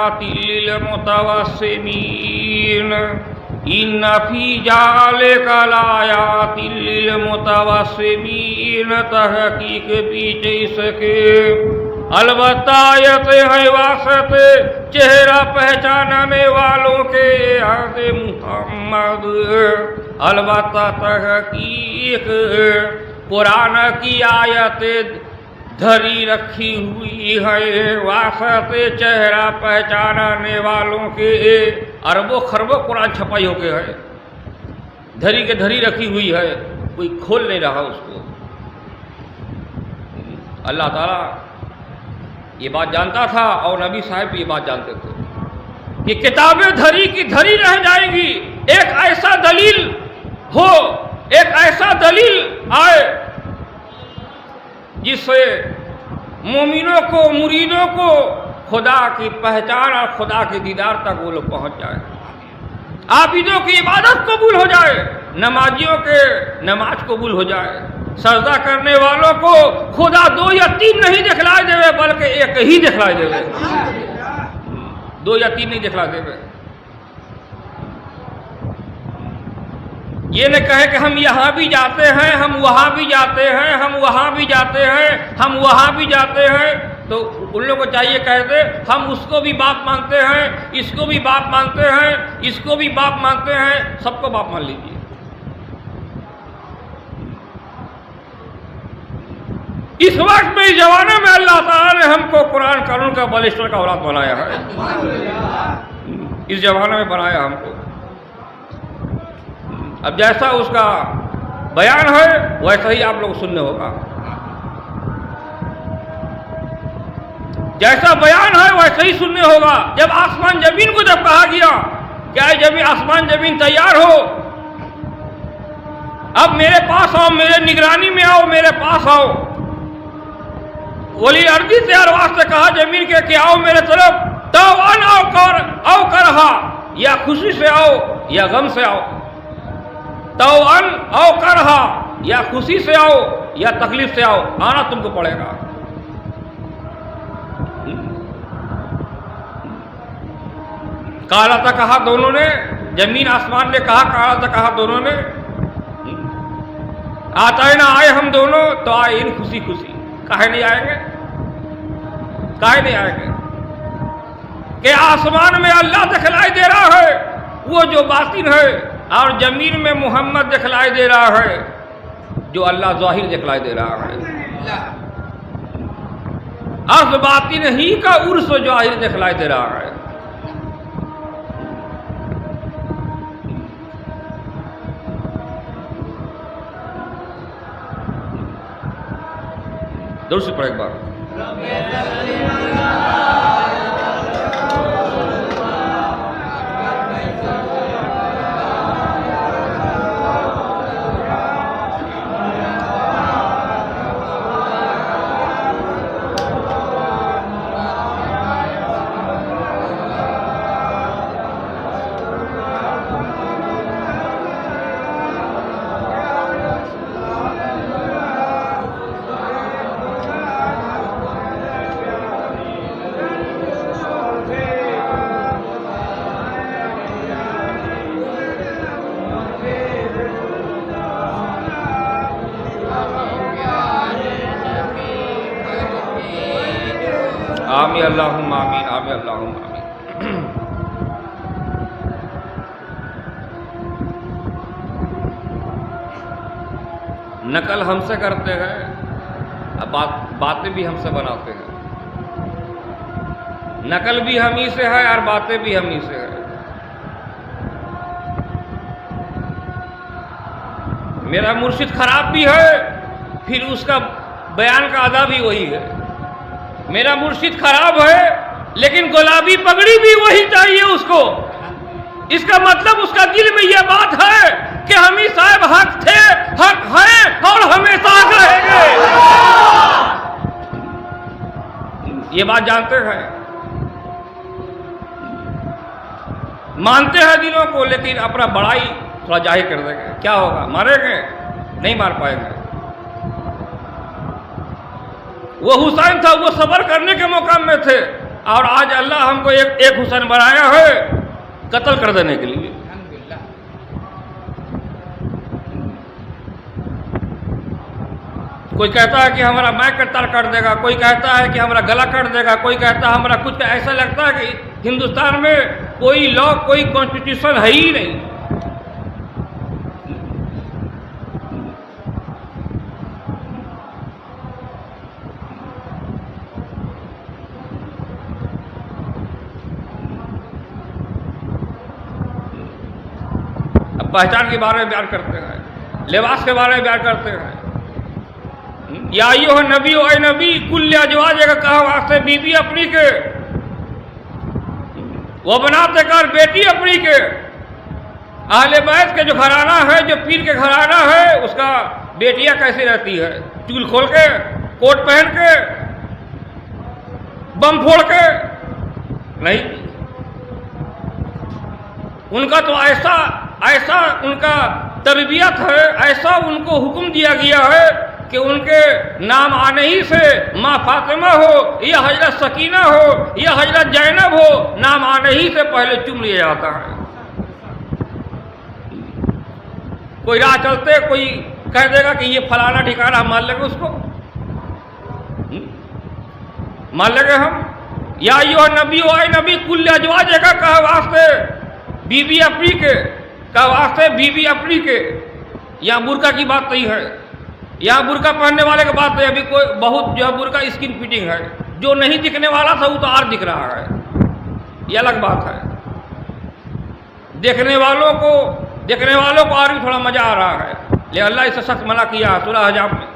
آیات للمتوسمین ان فی ذلک لآیات للمتوسمین، تحقیق پیچھے اس کے البتہ آیتیں ہیں واسطے چہرہ پہچاننے والوں کے عہد محمد، البتہ تحقیق قرآن کی آیتیں دھری رکھی ہوئی ہے واسطے چہرہ پہچاننے والوں کے، اربوں خربوں قرآن چھپائی ہو کے ہے، دھری کے دھری رکھی ہوئی ہے، کوئی کھول نہیں رہا اس کو۔ اللہ تعالیٰ یہ بات جانتا تھا اور نبی صاحب بھی یہ بات جانتے تھے کہ کتابیں دھری کی دھری رہ جائیں گی، ایک ایسا دلیل ہو، ایک ایسا دلیل آئے جس سے مومنوں کو، مریدوں کو خدا کی پہچان اور خدا کے دیدار تک وہ لوگ پہنچ جائے، عابدوں کی عبادت قبول ہو جائے، نمازیوں کے نماز قبول ہو جائے، سجدہ کرنے والوں کو خدا 2 یا 3 نہیں دکھلائے دے بلکہ ایک ہی دکھلائے دے، 2 یا 3 نہیں دکھلائے دے۔ یہ نہ کہے کہ ہم یہاں بھی جاتے ہیں، ہم وہاں بھی جاتے ہیں، ہم وہاں بھی جاتے ہیں، ہم وہاں بھی جاتے ہیں، تو ان لوگوں کو چاہیے کہہ دے ہم اس کو بھی باپ مانتے ہیں، اس کو بھی باپ مانتے ہیں، اس کو بھی باپ مانتے ہیں، سب کو باپ مان لیجیے۔ اس وقت میں، اس زمانے میں اللہ تعالیٰ نے ہم کو قرآن قانون کا بالسٹر کا اولاد بنایا ہے، اس زمانے میں بنایا ہم کو۔ اب جیسا اس کا بیان ہے ویسا ہی آپ لوگ سننے ہوگا، جیسا بیان ہے ویسا ہی سننے ہوگا۔ جب آسمان زمین کو جب کہا گیا کہ اے زمین، آسمان زمین تیار ہو، اب میرے پاس آؤ، میرے نگرانی میں آؤ، میرے پاس آؤ، ولی ارضی تیار واسطے کہا زمین کے کہ آؤ میرے طرف، توان او کرہا، یا خوشی سے آؤ یا غم سے آؤ، توان او کرہا، یا خوشی سے آؤ یا تکلیف سے آؤ، آنا تم کو پڑے گا۔ کالا تھا کہا دونوں نے، زمین آسمان نے کہا کالا تھا کہا دونوں نے، آتا ہے نہ آئے ہم دونوں تو آئے ان خوشی خوشی، کاہے نہیں آئیں گے، کاہے نہیں آئیں گے کہ آسمان میں اللہ دکھلائی دے رہا ہے وہ جو باطن ہے، اور زمین میں محمد دکھلائی دے رہا ہے جو اللہ ظاہر دکھلائی دے رہا ہے، از باطن ہی کا عرس ظاہر دکھلائی دے رہا ہے۔ درود سے پڑھ ایک بار۔ آمین اللہم آمین، آمین اللہم آمین۔ نقل ہم سے کرتے ہیں، باتیں بھی ہم سے بناتے ہیں، نقل بھی ہم ہی سے ہے اور باتیں بھی ہم ہی سے ہے۔ میرا مرشد خراب بھی ہے پھر اس کا بیان کا ادا بھی وہی ہے، میرا مرشد خراب ہے لیکن گلابی پگڑی بھی وہی چاہیے اس کو، اس کا مطلب اس کا دل میں یہ بات ہے کہ ہم ہی صاحب حق تھے، حق ہیں اور ہمیشہ حق رہیں گے، یہ بات جانتے ہیں، مانتے ہیں دلوں کو، لیکن اپنا بڑائی تھوڑا ظاہر کر دیں گے، کیا ہوگا، ماریں گے؟ نہیں مار پائیں گے۔ وہ حسین تھا، وہ صبر کرنے کے مقام میں تھے، اور آج اللہ ہم کو ایک حسین بنایا ہے قتل کر دینے کے لیے. کوئی کہتا ہے کہ ہمارا مائک کٹ دے گا، کوئی کہتا ہے کہ ہمارا گلا کٹ دے گا، کوئی کہتا ہے ہمارا کچھ. ایسا لگتا ہے کہ ہندوستان میں کوئی لا، کوئی کانسٹیٹیوشن ہے ہی نہیں. اب پہچان کے بارے میں بیان کرتے ہیں، لباس کے بارے میں بیان کرتے ہیں. یا ایھا نبی، اے نبی، کل ازواجک کا کہا واسطے بیوی اپنی کے، وہ بناتے کر بیٹی اپنی کے. اہل بیت کے جو گھرانہ ہے، جو پیر کے گھرانہ ہے، اس کا بیٹیاں کیسی رہتی ہے؟ چول کھول کے، کوٹ پہن کے، بم پھوڑ کے نہیں. ان کا تو ایسا ان کا تربیت ہے، ایسا ان کو حکم دیا گیا ہے کہ ان کے نام آنے ہی سے ماں فاطمہ ہو یا حضرت سکینہ ہو یا حضرت زینب ہو، نام آنے ہی سے پہلے چوم لیا جاتا ہے. کوئی راہ چلتے کوئی کہہ دے گا کہ یہ فلانا ٹھکانا، ہم مان لیں گے اس کو، مان لیں گے ہم. یا ایھا نبی، اے نبی، کل ازواجک کا کہا واسطے بیوی اپنی کے، کا واسطے بیوی اپنی کے. یہاں برقع کی بات نہیں ہے، یہاں برقع پہننے والے کی بات نہیں. ابھی کوئی بہت جو ہے برقع اسکن فٹنگ ہے، جو نہیں دکھنے والا تھا وہ تو اور دکھ رہا ہے، یہ الگ بات ہے. دیکھنے والوں کو اور بھی تھوڑا مزہ آ رہا ہے، لیکن اللہ اسے سخت منع کیا ہے سورہ حجاب میں.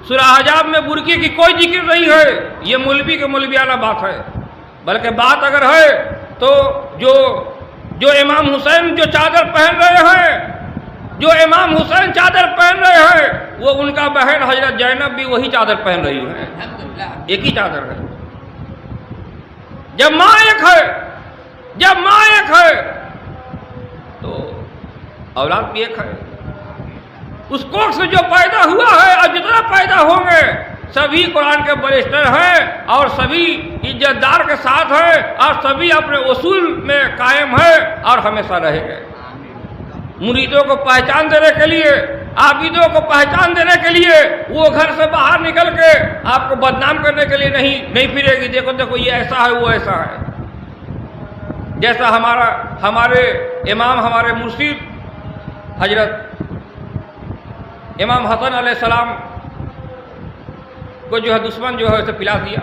سورہ حجاب میں برقعے کی کوئی ذکر نہیں ہے. یہ مولوی کے مولویانہ بات ہے، بلکہ بات اگر ہے تو جو امام حسین جو چادر پہن رہے ہیں، جو امام حسین چادر پہن رہے ہیں، وہ ان کا بہن حضرت زینب بھی وہی چادر پہن رہی ہے. ایک ہی چادر ہے. جب ماں ایک ہے تو اولاد بھی ایک ہے. اس کوکھ سے جو پیدا ہوا ہے اور جتنا پیدا ہوں گے سبھی قرآن کے بریسٹر ہیں اور سبھی عزت دار کے ساتھ ہیں اور سبھی اپنے اصول میں قائم ہیں اور ہمیشہ رہیں گے. مریدوں کو پہچان دینے کے لیے، عابدوں کو پہچان دینے کے لیے وہ گھر سے باہر نکل کے آپ کو بدنام کرنے کے لیے نہیں پھرے گی. دیکھو یہ ایسا ہے، وہ ایسا ہے. جیسا ہمارے امام، ہمارے مرشد حضرت امام حسن علیہ السلام کو جو ہے دشمن جو ہے اسے پلا دیا.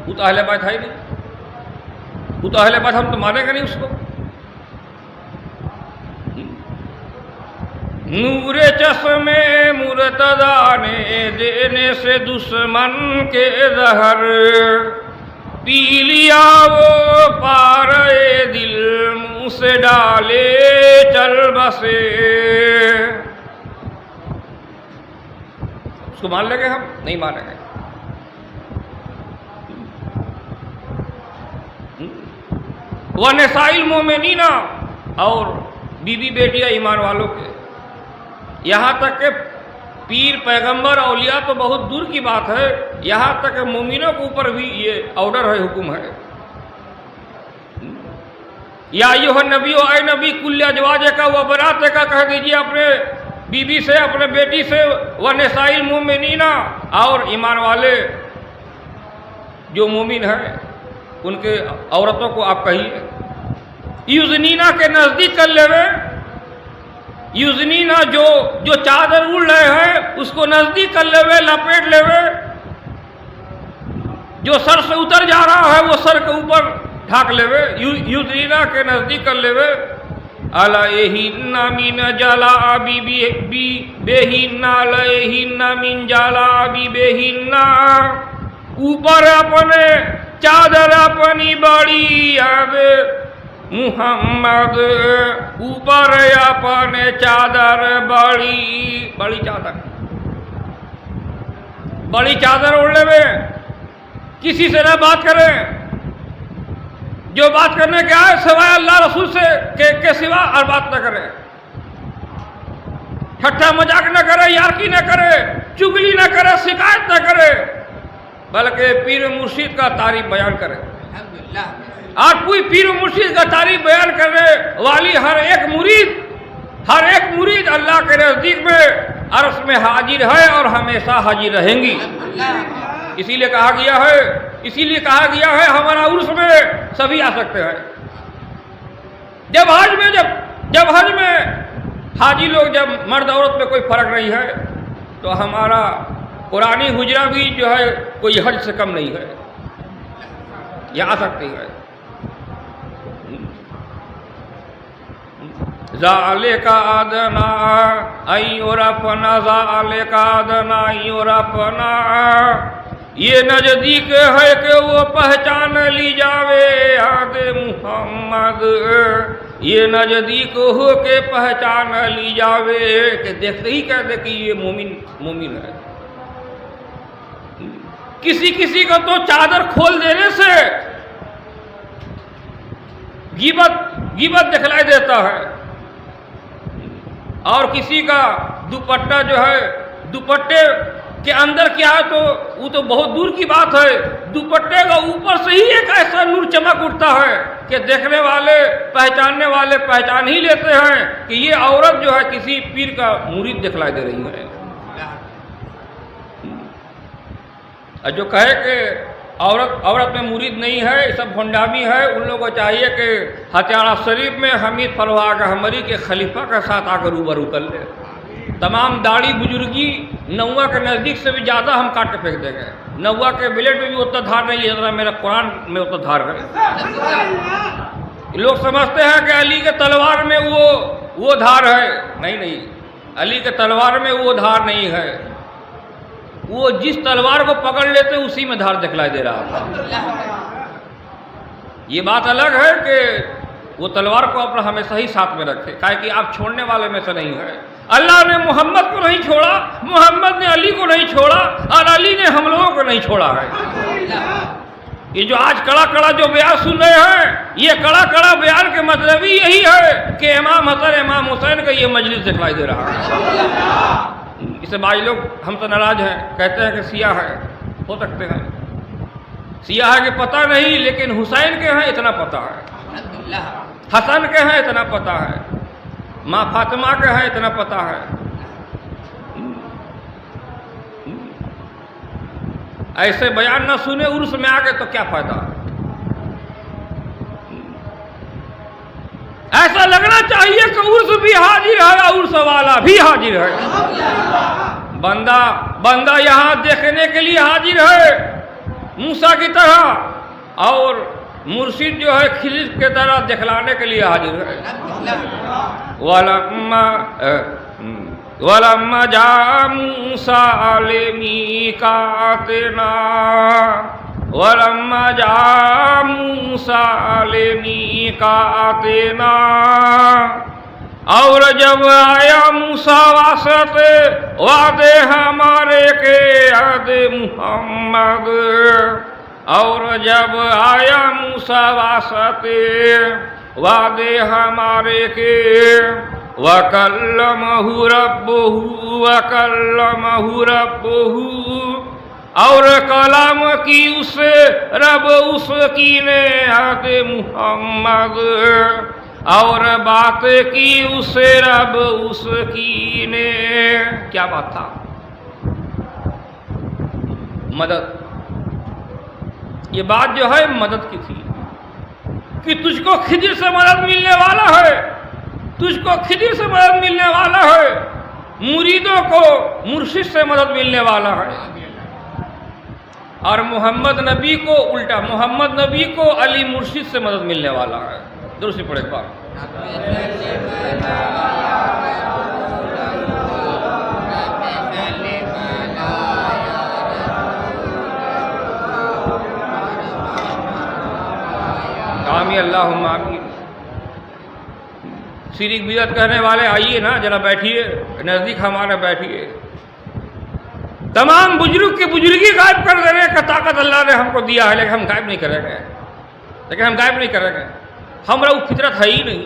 وہ تو اہل بیت ہے ہی نہیں، وہ تو اہل بیت، ہم تو مانیں گے نہیں اس کو. نور چشمے مرتضیٰ نے دینے سے دشمن کے زہر پی لیا، وہ پارے دل منہ سے ڈالے چل بسے. اس کو مان لیں گے؟ ہم نہیں مانیں گے. وَنِسَاءِ الْمُؤْمِنِينَ، اور بیوی بیٹیاں ایمان والوں کے. یہاں تک کہ پیر، پیغمبر، اولیاء تو بہت دور کی بات ہے، یہاں تک کہ مومنوں کے اوپر بھی یہ آرڈر ہے، حکم ہے. یا ایھا نبی، اے نبی، کل ازواجک و بناتک، کہہ دیجیے اپنے بیوی سے، اپنے بیٹی سے، وَنِسَاءِ الْمُؤْمِنِينَ، اور ایمان والے جو مومن ہیں ان کے عورتوں کو آپ کہیے. یُزْنِینَ کے نزدیک کر لے، یُزْنِینَ جو چادر اڑ رہے ہیں اس کو نزدیک کر لے، لپیٹ لے. جو سر سے اتر جا رہا ہے وہ سر کے اوپر ڈھانک لے. یُزْنِینَ کے نزدیک کر لے. علیہن من جلابیبہن، علیہن من جلابیبہن، اوپر اپنے چادر اپنی بڑی اب محمد، اوپر اپنے چادر بڑی چادر اوڑھ لے. کسی سے نہ بات کریں، جو بات کرنے کے آئے سوائے اللہ رسول سے کے سوا اور بات نہ کرے. ٹھٹا مذاق نہ کرے، یارکی نہ کرے، چگلی نہ کرے، شکایت نہ کرے، بلکہ پیر مرشد کا تعریف بیان کرے. آج کوئی پیر مرشد کا تعریف بیان کرنے والی ہر ایک مرید اللہ کے نزدیک میں عرش میں حاضر ہے اور ہمیشہ حاضر رہیں گی. اسی لیے کہا گیا ہے ہمارا عرس میں سبھی آ سکتے ہیں. جب حج میں حاجی لوگ جب مرد عورت میں کوئی فرق نہیں ہے تو ہمارا قرآنی حجرہ بھی جو ہے کوئی حج سے کم نہیں ہے, یہ آ سکتی ہے. ذالک ادنی ان یعرفن ذالک ادنی ان یعرفن, یہ نزدیک ہے کہ وہ پہچان لی جاوے یاد محمد, یہ نزدیک ہو کے پہچان لی جاوے کہ دیکھتے ہی کہتے کہ یہ مومن ہے. کسی کو تو چادر کھول دینے سے غیبت دکھلائی دیتا ہے, اور کسی کا دوپٹہ جو ہے دوپٹے کے اندر کیا ہے تو وہ تو بہت دور کی بات ہے, دوپٹے کا اوپر سے ہی ایک ایسا نور چمک اٹھتا ہے کہ دیکھنے والے پہچاننے والے پہچان ہی لیتے ہیں کہ یہ عورت جو ہے کسی پیر کا مرید دکھلائی دے رہی ہے. جو کہے کہ عورت میں مرید نہیں ہے یہ سب بھنڈامی ہے, ان لوگوں کو چاہیے کہ ہتھیارہ شریف میں حمید فروغ احمدی کے خلیفہ کے ساتھ آ کر روبرو کر لے. تمام داڑھی بزرگی نوا کے نزدیک سے بھی زیادہ ہم کاٹ کے پھینک دیں گے. نوا کے بلیٹ میں بھی اتنا دھار نہیں ہے جتنا میرا قرآن میں اتنا دھار ہے. لوگ سمجھتے ہیں کہ علی کے تلوار میں وہ دھار ہے, نہیں, علی کے تلوار میں وہ دھار نہیں ہے. وہ جس تلوار کو پکڑ لیتے اسی میں دھار دکھلائی دے رہا تھا. یہ بات الگ ہے کہ وہ تلوار کو اپنا ہمیشہ ہی ساتھ میں رکھے, کہا کہ آپ چھوڑنے والے میں سے نہیں ہے. اللہ نے محمد کو نہیں چھوڑا, محمد نے علی کو نہیں چھوڑا, اور علی نے ہم لوگوں کو نہیں چھوڑا ہے. یہ جو آج کڑا جو بیان سن رہے ہیں, یہ کڑا بیان کے مطلب ہی یہی ہے کہ امام حسن امام حسین کا یہ مجلس دکھلائی دے رہا ہے. اسے بعض لوگ ہم سے ناراض ہیں, کہتے ہیں کہ سیاہ ہے, ہو سکتے ہیں سیاہ ہے کہ پتہ نہیں, لیکن حسین کے ہیں اتنا پتہ ہے, حسن کے ہیں اتنا پتہ ہے, ماں فاطمہ کے ہیں اتنا پتہ ہے. ایسے بیان نہ سنے عرس میں آ گئے تو کیا فائدہ. ایسا لگنا چاہیے کہ عرس بھی حاضر ہے, عرس والا بھی حاضر ہے. بندہ یہاں دیکھنے کے لیے حاضر ہے موسیٰ کی طرح, اور مرشد جو ہے خضر کی طرح دکھلانے کے لیے حاضر ہے. وَلَمَّا جَاءَ مُوسَىٰ لِمِيقَاتِنَا وَلَمَّا جَاءَ مُوسَىٰ لِمِيقَاتِنَا, اور جب آیا موسیٰ واسطے وعدے ہمارے کے یاد محمد, اور جب آیا موسیٰ واسطے وعدے ہمارے کے وَكَلَّمَهُ رَبُّهُ, اور کلام کی اس سے رب اس کی نے یاد محمد, اور بات کی اس سے رب اس کی نے. کیا بات تھا, مدد. یہ بات جو ہے مدد کی تھی کہ تجھ کو خضر سے مدد ملنے والا ہے, تجھ کو خضر سے مدد ملنے والا ہے, مریدوں کو مرشد سے مدد ملنے والا ہے, اور محمد نبی کو الٹا, محمد نبی کو علی مرشد سے مدد ملنے والا ہے. درست پڑھے ایک بار. آمین اللہم آمین. شرک بدعت کہنے والے آئیے نا ذرا بیٹھیے, نزدیک ہمارے بیٹھیے. تمام بزرگ کی بزرگی غائب کر دینے کا طاقت اللہ نے ہم کو دیا ہے, لیکن ہم غائب نہیں کریں گے. ہمارا وہ فطرت ہے ہی نہیں,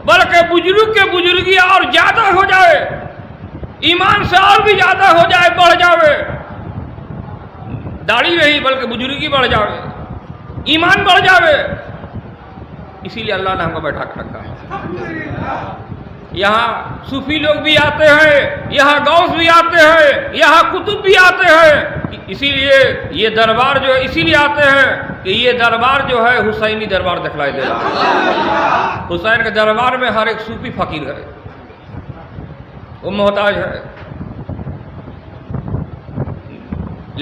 بلکہ بزرگ کے بزرگی اور زیادہ ہو جائے, ایمان سے اور بھی زیادہ ہو جائے, بڑھ جائے, داڑھی نہیں بلکہ بزرگی بڑھ جاوے، ایمان بڑھ جاوے، اسی لیے اللہ نے ہم کو بیٹھا کر رکھا ہے۔ یہاں صوفی لوگ بھی آتے ہیں، یہاں غوث بھی آتے ہیں، یہاں کتب بھی آتے ہیں، اسی لیے یہ دربار جو ہے اسی لیے آتے ہیں کہ یہ دربار جو ہے حسینی دربار دکھلائی دے رہا ہے۔ حسین کے دربار میں ہر ایک صوفی فقیر ہے، وہ محتاج ہے،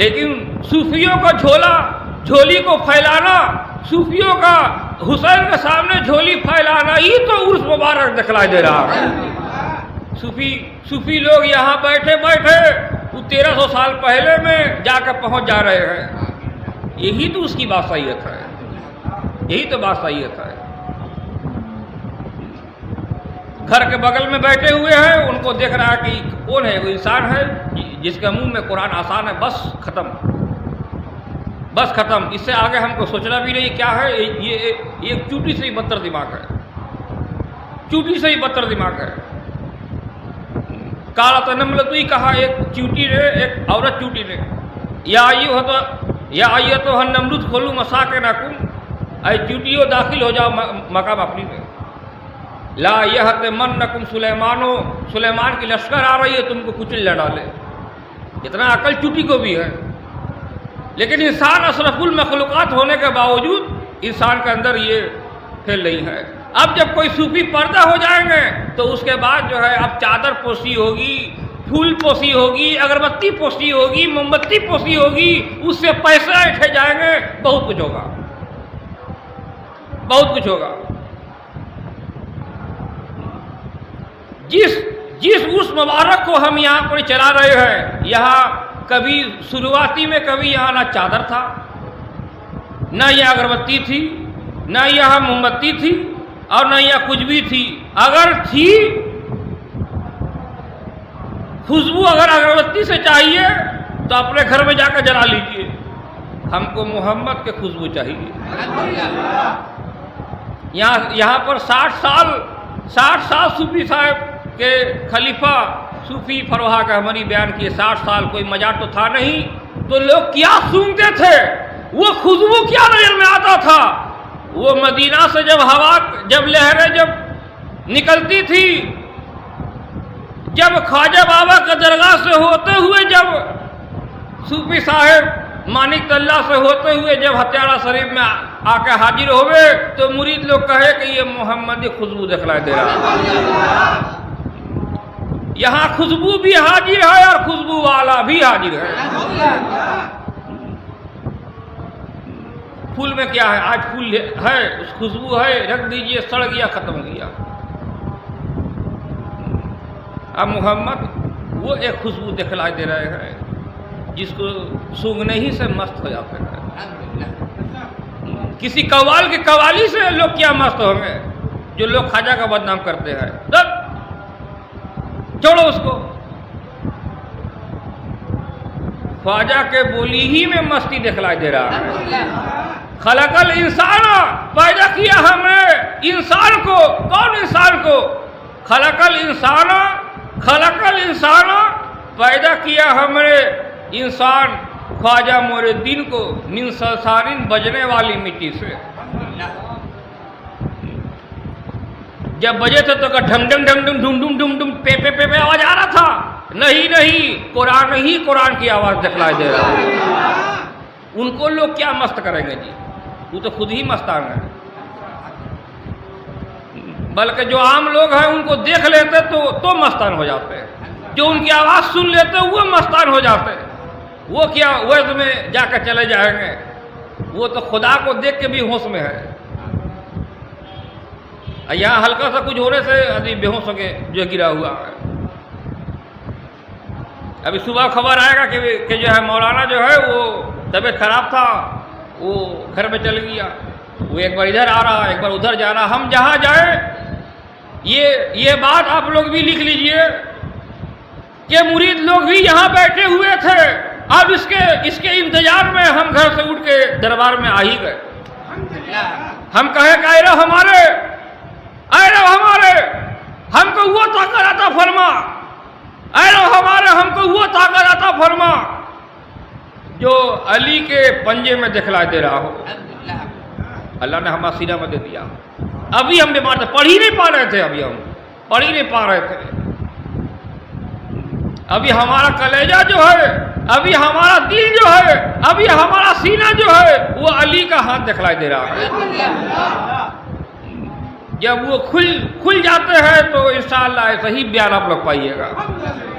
لیکن صوفیوں کا جھولی کو پھیلانا، صوفیوں کا حسین کے سامنے جھولی پھیلانا ہی تو عرس مبارک دکھلائی دے رہا ہے۔ صوفی لوگ یہاں بیٹھے وہ 1300 سال پہلے میں جا کر پہنچ جا رہے ہیں، یہی تو اس کی بادشاہیت ہے، یہی تو بادشاہیت ہے۔ گھر کے بغل میں بیٹھے ہوئے ہیں، ان کو دیکھ رہا ہے کہ کون ہے، وہ انسان ہے جس کے منہ میں قرآن آسان ہے، بس ختم، بس ختم، اس سے آگے ہم کو سوچنا بھی نہیں کیا ہے۔ یہ ایک چوٹی سے ہی بدتر دماغ ہے، چوٹی سے ہی بدتر دماغ ہے۔ قالت نملۃ کہا ایک چوٹی نے، ایک عورت چوٹی نے، یا ایتھا النملۃ ادخلوا مساکنکم، اے چوٹیوں داخل ہو جاؤ مقام اپنی میں، لا یحطمنکم سلیمان کی لشکر آ رہی ہے تم کو کچل نہ ڈالے۔ اتنا عقل چوٹی کو بھی ہے، لیکن انسان اشرف المخلوقات ہونے کے باوجود انسان کے اندر یہ پھیل نہیں ہے۔ اب جب کوئی صوفی پردہ ہو جائیں گے تو اس کے بعد جو ہے اب چادر پوشی ہوگی، پھول پوشی ہوگی، اگربتی پوشی ہوگی، موم بتی پوشی ہوگی، اس سے پیسے اٹھے جائیں گے، بہت کچھ ہوگا، بہت کچھ ہوگا۔ جس اس مبارک کو ہم یہاں پر چلا رہے ہیں، یہاں کبھی شروعاتی میں کبھی یہاں نہ چادر تھا، نہ یہ اگربتی تھی، نہ یہاں موم بتی تھی، اور نہ یہ کچھ بھی تھی۔ اگر تھی خوشبو اگر اگربتی سے چاہیے تو اپنے گھر میں جا کر جلا لیجئے، ہم کو محمد کے خوشبو چاہیے۔ یہاں پر 60 سال صوفی صاحب کے خلیفہ صوفی فروہ کا ہماری بیان کیے، 60 سال کوئی مزاج تو تھا نہیں، تو لوگ کیا سونگتے تھے، وہ خوشبو کیا نظر میں آتا تھا۔ وہ مدینہ سے جب لہریں جب نکلتی تھی، جب خواجہ بابا کا درگاہ سے ہوتے ہوئے، جب صوفی صاحب مانک اللہ سے ہوتے ہوئے جب ہتھیارہ شریف میں آ کے حاضر ہوئے تو مرید لوگ کہے کہ یہ محمدی خوشبو دکھلائی دے رہا ہے۔ یہاں خوشبو بھی حاضر ہے اور خوشبو والا بھی حاضر ہے۔ پھول میں کیا ہے، آج پھول ہے، اس خوشبو ہے، رکھ دیجئے، سڑ گیا، ختم ہو گیا۔ اب محمد وہ ایک خوشبو دکھلائی دے رہے ہیں جس کو سونگنے ہی سے مست ہو جاتے ہیں۔ کسی قوال کی قوالی سے لوگ کیا مست ہوں گے، جو لوگ خواجہ کا بدنام کرتے ہیں، چھوڑو اس کو۔ خواجہ کے بولی ہی میں مستی دکھلائی دے رہا ہے۔ خلق الانسان، پیدا کیا ہم نے انسان کو، کون انسان کو؟ خلق الانسان، پیدا کیا ہم نے انسان خواجہ مور دین کو، من صلصال بجنے والی مٹی سے۔ جب بجے تھے تو ڈھم ڈم ڈم ڈم ڈم ڈم ڈم ڈم پے پے پے پے آواز آ رہا تھا؟ نہیں، قرآن کی آواز دکھلائی دے رہا ہے۔ ان کو لوگ کیا مست کریں گے جی، وہ تو خود ہی مستان ہیں۔ بلکہ جو عام لوگ ہیں ان کو دیکھ لیتے تو مستان ہو جاتے ہیں، جو ان کی آواز سن لیتے وہ مستان ہو جاتے ہیں۔ وہ کیا وعد میں جا کر چلے جائیں گے، وہ تو خدا کو دیکھ کے بھی ہوش میں ہے۔ یہاں ہلکا سا کچھ ہونے سے ابھی بے ہوش ہو کے جو گرا ہوا ہے۔ ابھی صبح خبر آئے گا کہ جو ہے مولانا جو ہے وہ طبیعت خراب تھا، وہ گھر میں چل گیا، وہ ایک بار ادھر آ رہا، ایک بار ادھر جا رہا۔ ہم جہاں جائیں یہ بات آپ لوگ بھی لکھ لیجئے کہ مرید لوگ بھی یہاں بیٹھے ہوئے تھے، اب اس کے انتظار میں ہم گھر سے اٹھ کے دربار میں آ ہی گئے۔ ہم کہے کہ اے رب ہمارے، ہم کو وہ طاقت عطا فرما، اے رب ہمارے، ہم کو وہ طاقت عطا فرما جو جو علی کے پنجے میں دکھلائی دے رہا ہو، اللہ نے ہمارا سینہ میں دے دیا. ابھی ہم بیمار تھے، پڑھ ہی نہیں پا رہے تھے، ابھی ہم پڑھ ہی نہیں پا رہے تھے. ابھی ہمارا کلیجہ جو ہے، ابھی ہمارا دل جو ہے، ابھی ہمارا سینہ جو ہے، وہ علی کا ہاتھ دکھلائی دے رہا ہے. جب وہ کھل جاتے ہیں تو انشاءاللہ ایسا ہی بیان آپ لوگ پائیے گا.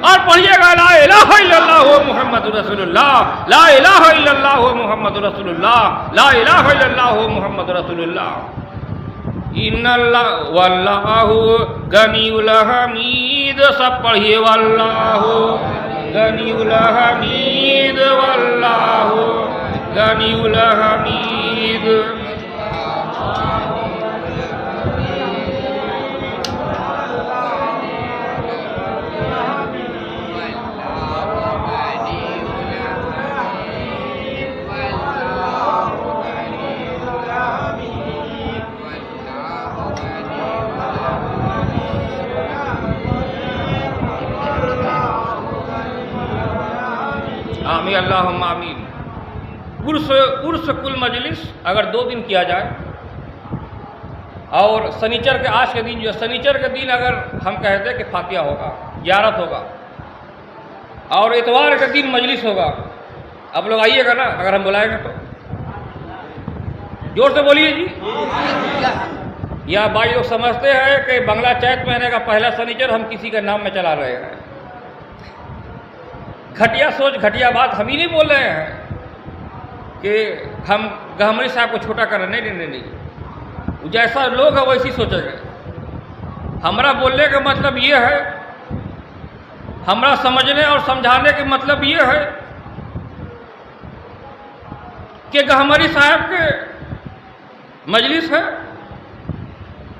اور پڑھیے گا لا الہ الا اللہ محمد رسول اللہ، لا الہ الا اللہ محمد رسول اللہ، لا الہ الا اللہ محمد رسول اللہ. ان اللہ واللہ غنی الحمید، سب پڑھیے واللہ غنی الحمید، واللہ غنی الحمید. آمین اللہم آمین. عرس کل مجلس اگر 2 دن کیا جائے، اور سنیچر کے آج کے دن جو ہے، سنیچر کے دن اگر ہم کہتے کہ فاتحہ ہوگا، زیارت ہوگا، اور اتوار کے دن مجلس ہوگا. آپ لوگ آئیے گا نا اگر ہم بلائیں گے تو؟ زور سے بولیے جی. یا بعض لوگ سمجھتے ہیں کہ بنگلہ چیت مہینے کا پہلا سنیچر ہم کسی کے نام میں چلا رہے ہیں. گھٹیا سوچ گھٹیا بات ہم ہی نہیں بول رہے ہیں کہ ہم گہمری صاحب کو چھوٹا کر رہے ہیں. نہیں، جیسا لوگ ہے ویسی سوچے گے. ہمارا بولنے کا مطلب یہ ہے، ہمارا سمجھنے اور سمجھانے کا مطلب یہ ہے کہ گہمری صاحب کے مجلس ہے.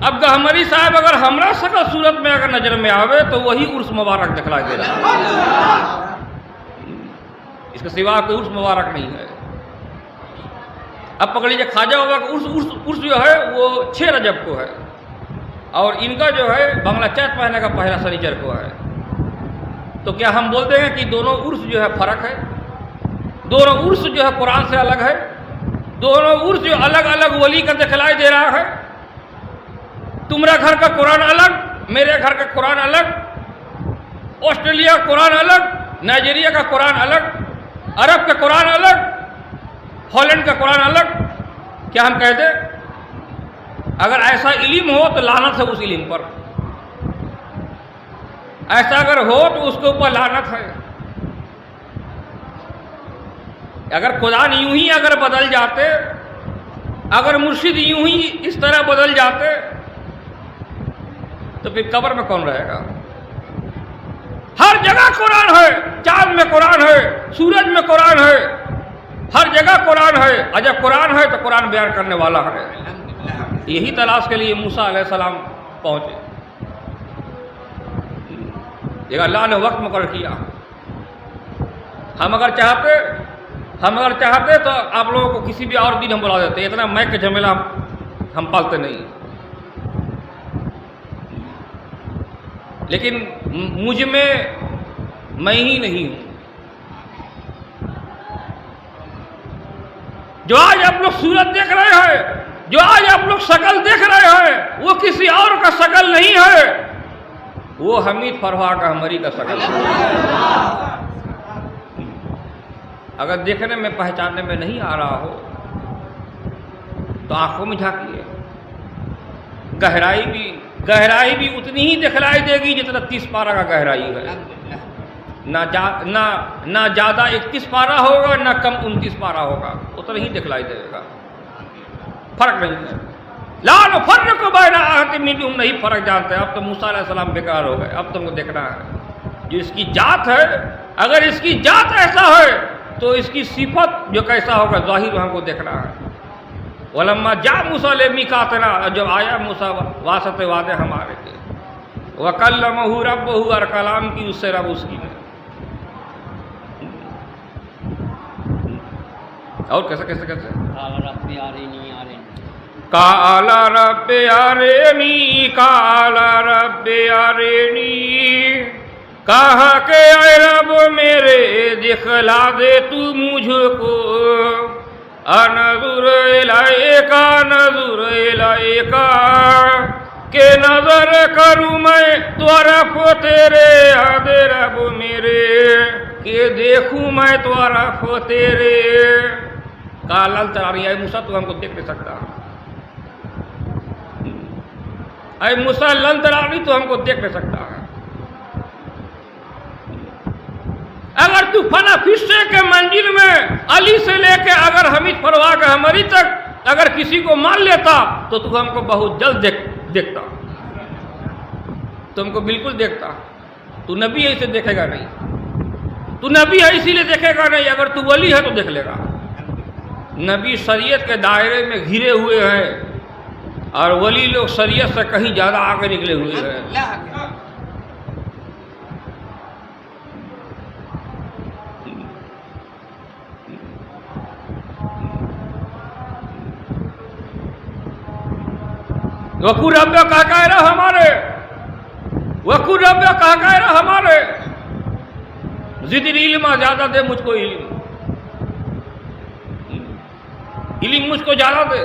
اب گہمری صاحب اگر ہمارا شکل صورت میں اگر نظر میں آوے تو وہی عرس مبارک دکھلائی دے رہا ہے. اس کے سوا کوئی عرس مبارک نہیں ہے. اب پکڑ لیجیے خواجہ بابا کا عرس جو ہے وہ 6 رجب کو ہے، اور ان کا جو ہے بنگلہ چیت مہینے کا پہلا سنیچر کو ہے. تو کیا ہم بولتے ہیں کہ دونوں عرس جو ہے فرق ہے؟ دونوں عرس جو ہے قرآن سے الگ ہے. دونوں عرس جو الگ الگ ولی کا دکھلائی دے رہا ہے. تمہارا گھر کا قرآن الگ، میرے گھر کا قرآن الگ، آسٹریلیا کا قرآن الگ، نائجیریا کا قرآن الگ، عرب کا قرآن الگ، ہالینڈ کا قرآن الگ. کیا ہم کہتے اگر ایسا علم ہو تو لعنت ہے اس علم پر. ایسا اگر ہو تو اس کے اوپر لعنت ہے. اگر قرآن یوں ہی اگر بدل جاتے، اگر مرشد یوں ہی اس طرح بدل جاتے تو پھر قبر میں کون رہے گا؟ ہر جگہ قرآن ہے. چاند میں قرآن ہے، سورج میں قرآن ہے، ہر جگہ قرآن ہے. اور جب قرآن ہے تو قرآن بیان کرنے والا ہے. یہی تلاش کے لیے موسیٰ علیہ السلام پہنچے. یہ اللہ نے وقت مقرر کیا. ہم اگر چاہتے تو آپ لوگوں کو کسی بھی اور دن ہم بلا دیتے. اتنا میک کے جھمیلا ہم پالتے نہیں. لیکن مجھ میں ہی نہیں ہوں. جو آج آپ لوگ صورت دیکھ رہے ہیں، جو آج آپ لوگ شکل دیکھ رہے ہیں، وہ کسی اور کا شکل نہیں ہے. وہ حمید فروا کا ہماری کا شکل ہے. اگر دیکھنے میں پہچاننے میں نہیں آ رہا ہو تو آنکھوں میں جھانکیے. گہرائی بھی اتنی ہی دکھلائی دے گی جتنا 30 پارہ کا گہرائی ہے. نہ زیادہ 31 پارہ ہوگا، نہ کم 29 پارہ ہوگا. اتنا ہی دکھلائی دے گا. فرق نہیں ہے. لا نفرق بین احد منہم، نہیں فرق جانتے. اب تو موسیٰ علیہ السلام بیکار ہو گئے. اب تم کو دیکھنا ہے جو اس کی ذات ہے. اگر اس کی ذات ایسا ہے تو اس کی صفت جو کیسا ہوگا ظاہر ہم کو دیکھنا ہے. ولما جاء موسیٰ لمیقاتنا، جب آیا موسیٰ واسطے وعدے ہمارے کے، وکلمہ ربہ، اور کلام کی اس سے رب اس کی نے. اور کیسے قال رب ارینی، قال رب ارینی. کہا کہ اے رب میرے دکھلا دے تو مجھ کو نظر الیک نظر الیک کہ نظر کروں میں طرف تیرے اے رب میرے کہ دیکھوں میں طرف تیرے. کہا لل تراری اے موسیٰ تو ہم کو دیکھ نہیں سکتا, اے موسیٰ لل تراری تو ہم کو دیکھ نہیں سکتا. اگر تو فنا فشے کے منزل میں علی سے لے کے اگر حمید پروا کے ہماری تک اگر کسی کو مان لیتا تو تو ہم کو بہت جلد دیکھتا, تم کو بالکل دیکھتا. تو نبی ہے اسے دیکھے گا نہیں, تو نبی ہے اسی لیے دیکھے گا نہیں. اگر تو ولی ہے تو دیکھ لے گا. نبی شریعت کے دائرے میں گھرے ہوئے ہیں اور ولی لوگ شریعت سے کہیں زیادہ آگے نکلے ہوئے ہیں. وقور رب کہا کہہ رہا ہمارے, وقور رب کہا کہہ رہا ہمارے, زدنی علم زیادہ دے مجھ کو علم, علم مجھ کو زیادہ دے.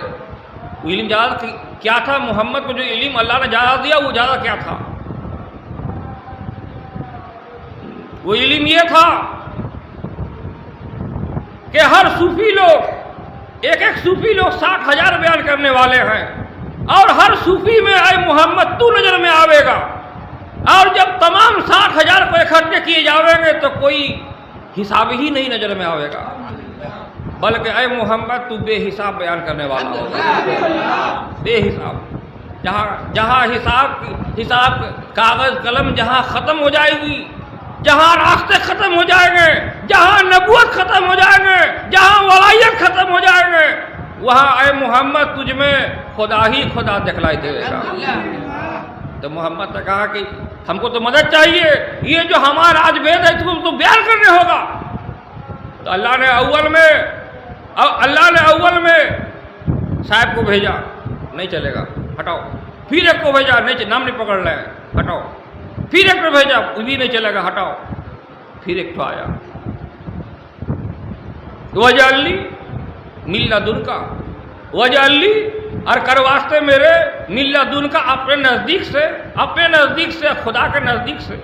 وہ علم زیادہ کیا تھا؟ محمد کو جو علم اللہ نے زیادہ دیا وہ زیادہ کیا تھا؟ وہ علم یہ تھا کہ ہر صوفی لوگ ایک صوفی لوگ 60,000 بیان کرنے والے ہیں اور ہر صوفی میں اے محمد تو نظر میں آوے گا, اور جب تمام 60,000 کو اکٹھے کیے جاویں گے تو کوئی حساب ہی نہیں نظر میں آوے گا, بلکہ اے محمد تو بے حساب بیان کرنے والا ہوگا, بے حساب. جہاں حساب کاغذ قلم جہاں ختم ہو جائے گی, جہاں راستے ختم ہو جائیں گے, جہاں نبوت ختم ہو جائیں گے, جہاں ولایت ختم ہو جائیں گے, وہاں اے محمد تجھ میں خدا ہی خدا دکھلائی دے گا. تو محمد نے کہا کہ ہم کو تو مدد چاہیے, یہ جو ہمارا آج وید ہے اس کو تو بیان کرنے ہوگا. تو اللہ نے اول میں صاحب کو بھیجا, نہیں چلے گا ہٹاؤ. پھر ایک کو بھیجا, نہیں نام نہیں پکڑ رہے ہٹاؤ. پھر ایک کو بھیجا, وہ بھی نہیں چلے گا ہٹاؤ. پھر ایک تو آیا, وجعلنی من لدنک, وجعلنی اور کر واسطے میرے من لدنک اپنے نزدیک سے خدا کے نزدیک سے.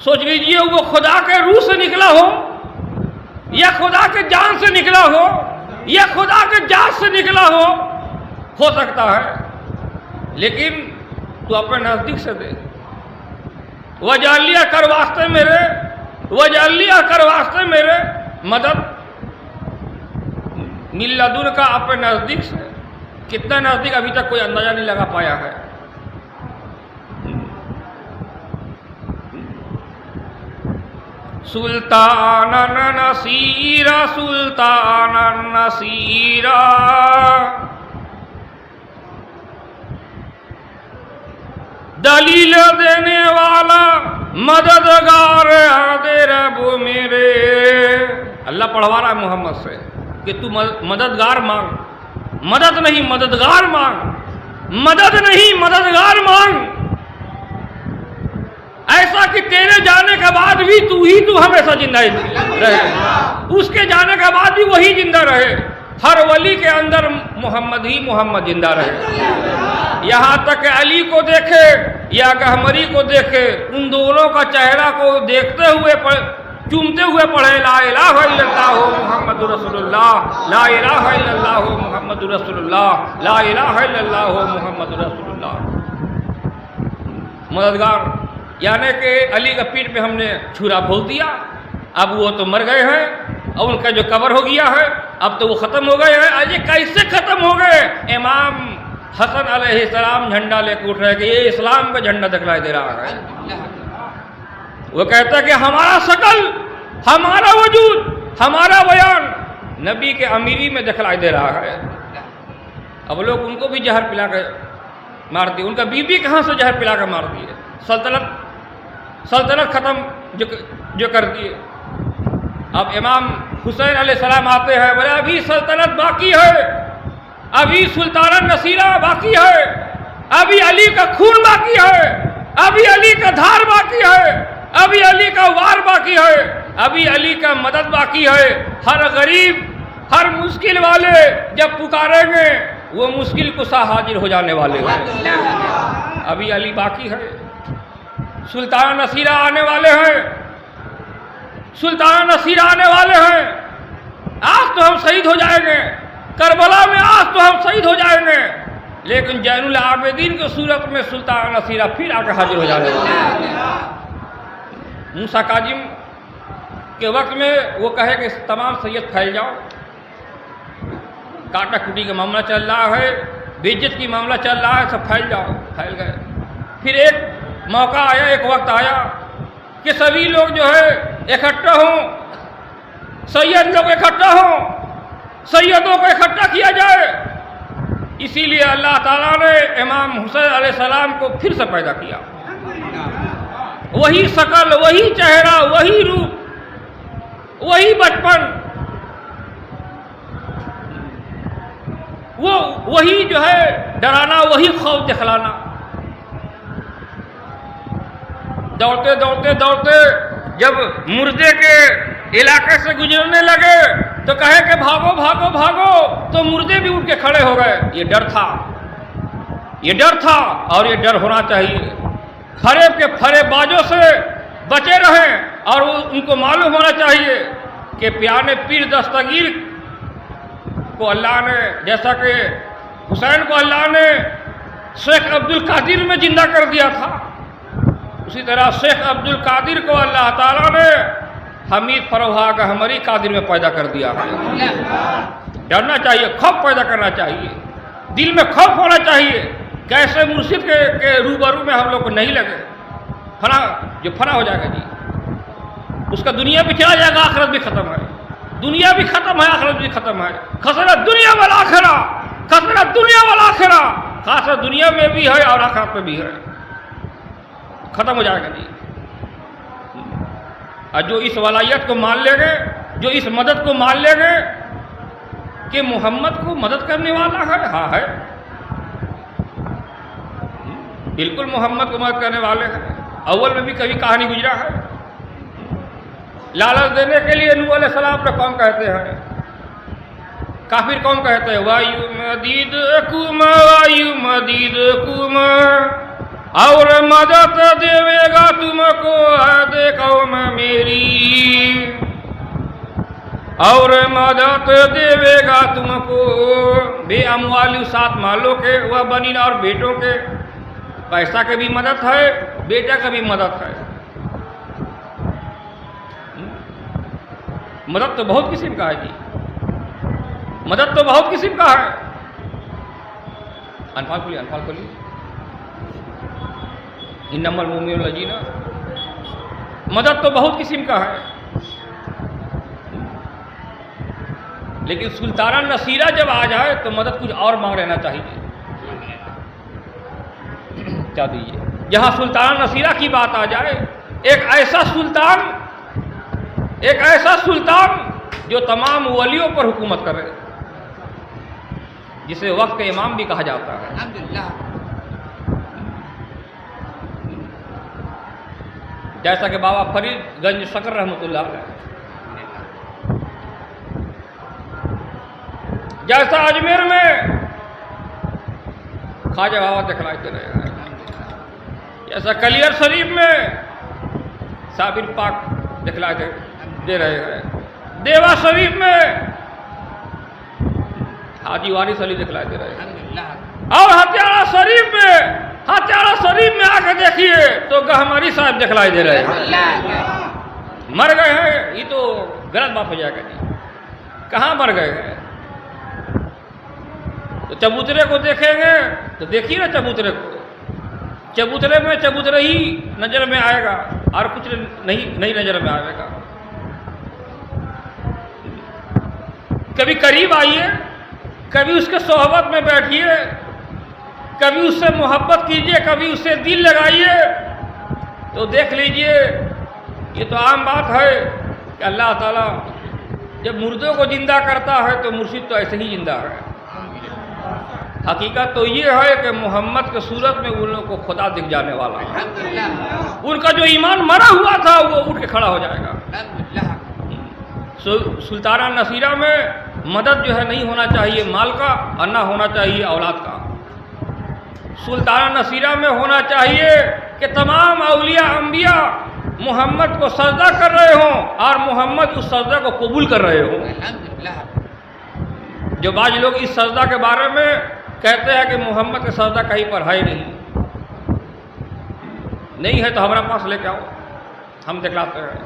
سوچ لیجئے وہ خدا کے روح سے نکلا ہو یا خدا کے جان سے نکلا ہو یا خدا کے جان سے نکلا ہو سکتا ہے, لیکن تو اپنے نزدیک سے دے. وجعلنی کر واسطے میرے, وجعلنی کر واسطے میرے مدد من لدنک اپنے نزدیک سے. کتنا نزدیک ابھی تک کوئی اندازہ نہیں لگا پایا ہے. سلطانن نصیرا, سلطانن نصیرا, دلیل دینے والا مددگار دے رب میرے. اللہ پڑھوا رہا ہے محمد سے کہ تو مددگار مانگ, مدد نہیں مددگار مانگ, مدد نہیں مددگار مانگ. ایسا کہ تیرے جانے کے بعد بھی تو ہمیشہ زندہ رہے, اس کے جانے کے بعد بھی وہی زندہ رہے. ہر ولی کے اندر محمد ہی محمد زندہ رہے, یہاں تک کہ علی کو دیکھے یا گہمری کو دیکھے, ان دونوں کا چہرہ کو دیکھتے ہوئے چومتے ہوئے پڑھے لا الہ الا اللہ محمد رسول اللہ, لا الہ الا اللہ محمد رسول اللہ, لا الہ الا اللہ محمد رسول اللہ. مددگار یعنی کہ علی کا پیٹ پہ ہم نے چھرا بھونک دیا, اب وہ تو مر گئے ہیں اور ان کا جو قبر ہو گیا ہے اب تو وہ ختم ہو گئے ہیں. آج کیسے ختم ہو گئے؟ امام حسن علیہ السلام جھنڈا لے کے اٹھ رہے کہ یہ اسلام کا جھنڈا دکھلائی دے رہا ہے. وہ کہتا ہے کہ ہمارا شکل, ہمارا وجود, ہمارا بیان نبی کے امیری میں دکھلائی دے رہا ہے. اب لوگ ان کو بھی زہر پلا کے مار دیے, ان کا بیوی کہاں سے زہر پلا کے مار دیے, سلطنت ختم جو کر دیے. اب امام حسین علیہ السلام آتے ہیں, بولے ابھی سلطنت باقی ہے, ابھی سلطانت نصیرہ باقی ہے, ابھی علی کا خون باقی ہے. ابھی علی کا دھار باقی ہے، ابھی علی کا وار باقی ہے، ابھی علی کا مدد باقی ہے۔ ہر غریب، ہر مشکل والے جب پکاریں گے وہ مشکل کشا حاضر ہو جانے والے ہیں۔ ابھی علی باقی ہے۔ سلطان نصیرہ آنے والے ہیں، سلطان نصیرہ آنے والے ہیں۔ آج تو ہم شہید ہو جائیں گے، کربلا میں آج تو ہم شہید ہو جائیں گے، لیکن زین العابدین کی صورت میں سلطان نصیرہ پھر آ کے حاضر ہو جانے والے ہیں۔ موسیٰ کاظم کے وقت میں وہ کہے کہ تمام سید پھیل جاؤ، کاٹا کٹی کا معاملہ چل رہا ہے، بے عزت کی معاملہ چل رہا ہے، سب پھیل جاؤ، پھیل گئے۔ پھر ایک موقع آیا، ایک وقت آیا کہ سبھی لوگ جو ہے اکٹھا ہوں، سید لوگ اکٹھا ہوں، سیدوں کو اکٹھا کیا جائے۔ اسی لیے اللہ تعالیٰ نے امام حسین علیہ السلام کو پھر سے پیدا کیا۔ وہی شکل، وہی چہرہ، وہی روپ، وہی بچپن، وہی جو ہے ڈرانا، وہی خوف دکھلانا۔ دوڑتے دوڑتے دوڑتے جب مردے کے علاقے سے گزرنے لگے تو کہے کہ بھاگو بھاگو بھاگو، تو مردے بھی اٹھ کے کھڑے ہو گئے۔ یہ ڈر تھا، یہ ڈر تھا، اور یہ ڈر ہونا چاہیے۔ فریب کے فریب بازوں سے بچے رہیں، اور ان کو معلوم ہونا چاہیے کہ پیانے پیر دستگیر کو اللہ نے، جیسا کہ حسین کو اللہ نے شیخ عبد القادر میں زندہ کر دیا تھا، اسی طرح شیخ عبد القادر کو اللہ تعالیٰ نے حمید فروہا گہمری قادر میں پیدا کر دیا ہے۔ ڈرنا چاہیے، خوف پیدا کرنا چاہیے، دل میں خوف ہونا چاہیے کہ ایسے مرشد کے روبرو میں ہم لوگ کو نہیں لگے، فنا جو فنا ہو جائے گا جی، اس کا دنیا بھی چلا جائے گا، آخرت بھی ختم ہے، دنیا بھی ختم ہے، آخرت بھی ختم ہے۔ خسرت دنیا والآخرہ، خسرت دنیا والآخرہ، خسرت دنیا میں بھی ہے اور آخرت میں بھی ہے، ختم ہو جائے گا جی۔ اور جو اس ولایت کو مان لے گے، جو اس مدد کو مان لے گے کہ محمد کو مدد کرنے والا ہے، ہاں ہے، بالکل محمد کو مدد کرنے والے ہیں۔ اول میں بھی کبھی کہانی گزرا ہے، لالچ دینے کے لیے نوح علیہ السلام پر قوم کہتے ہیں، کافر قوم کہتے ہیں وَيُمَدِّدْكُمْ وَيُمَدِّدْكُمْ، اور مدد دے گا تم کو عہد قوم میری، اور مدد دے گا تم کو بے اموال، سات مالوں کے، وہ بنین، اور بیٹوں کے۔ پیسہ کی بھی مدد ہے، بیٹا کا بھی مدد ہے۔ مدد تو بہت قسم کا ہے جی، مدد تو بہت قسم کا ہے۔ انفال کھولیے، انفال کھولیے، انما المؤمنون الذین، مدد تو بہت قسم کا ہے، لیکن سلطانہ نصیرہ جب آ جائے تو مدد کچھ اور مانگ لینا چاہیے۔ کیا دیجیے، جہاں سلطانہ نصیرہ کی بات آ جائے، ایک ایسا سلطان جو تمام ولیوں پر حکومت کرے، جسے وقت کے امام بھی کہا جاتا ہے۔ الحمدللہ، جیسا کہ بابا فرید گنج شکر رحمۃ اللہ علیہ، جیسا اجمیر میں خواجہ بابا دکھلاتے رہے ہیں، جیسا کلیئر شریف میں صابر پاک دکھلاتے دے رہے ہیں، دیوا شریف میں حاجی وارث علی دکھلائی دے رہے ہیں، اور ہتھیارہ شریف میں آ کے دیکھیے تو گہمری صاحب دکھلائی دے رہے ہیں۔ مر گئے ہیں، یہ تو غلط بات ہو جائے گا جی، کہاں مر گئے ہیں؟ تو چبوترے کو دیکھیں گے تو دیکھیے نا، چبوترے میں چبوترے ہی نظر میں آئے گا، اور کچھ نہیں نظر میں آئے گا۔ کبھی قریب آئیے، کبھی اس کے صحبت میں بیٹھیے، کبھی اس سے محبت کیجیے، کبھی اس سے دل لگائیے، تو دیکھ لیجئے، یہ تو عام بات ہے کہ اللہ تعالیٰ جب مردوں کو زندہ کرتا ہے تو مرشد تو ایسے ہی زندہ ہے۔ حقیقت تو یہ ہے کہ محمد کے صورت میں ان لوگوں کو خدا دکھ جانے والا ہے. ان کا جو ایمان مرا ہوا تھا وہ اٹھ کے کھڑا ہو جائے گا. سلطانہ نصیرہ میں مدد جو ہے نہیں ہونا چاہیے مال کا اور نہ ہونا چاہیے اولاد کا. سلطانہ نصیرہ میں ہونا چاہیے کہ تمام اولیاء انبیاء محمد کو سجدہ کر رہے ہوں اور محمد اس سجدہ کو قبول کر رہے ہوں. جو بعض لوگ اس سجدہ کے بارے میں کہتے ہیں کہ محمد کا سجدہ کہیں پر ہے نہیں ہے تو ہمارے پاس لے کے آؤ, ہم دکھلاتے ہیں.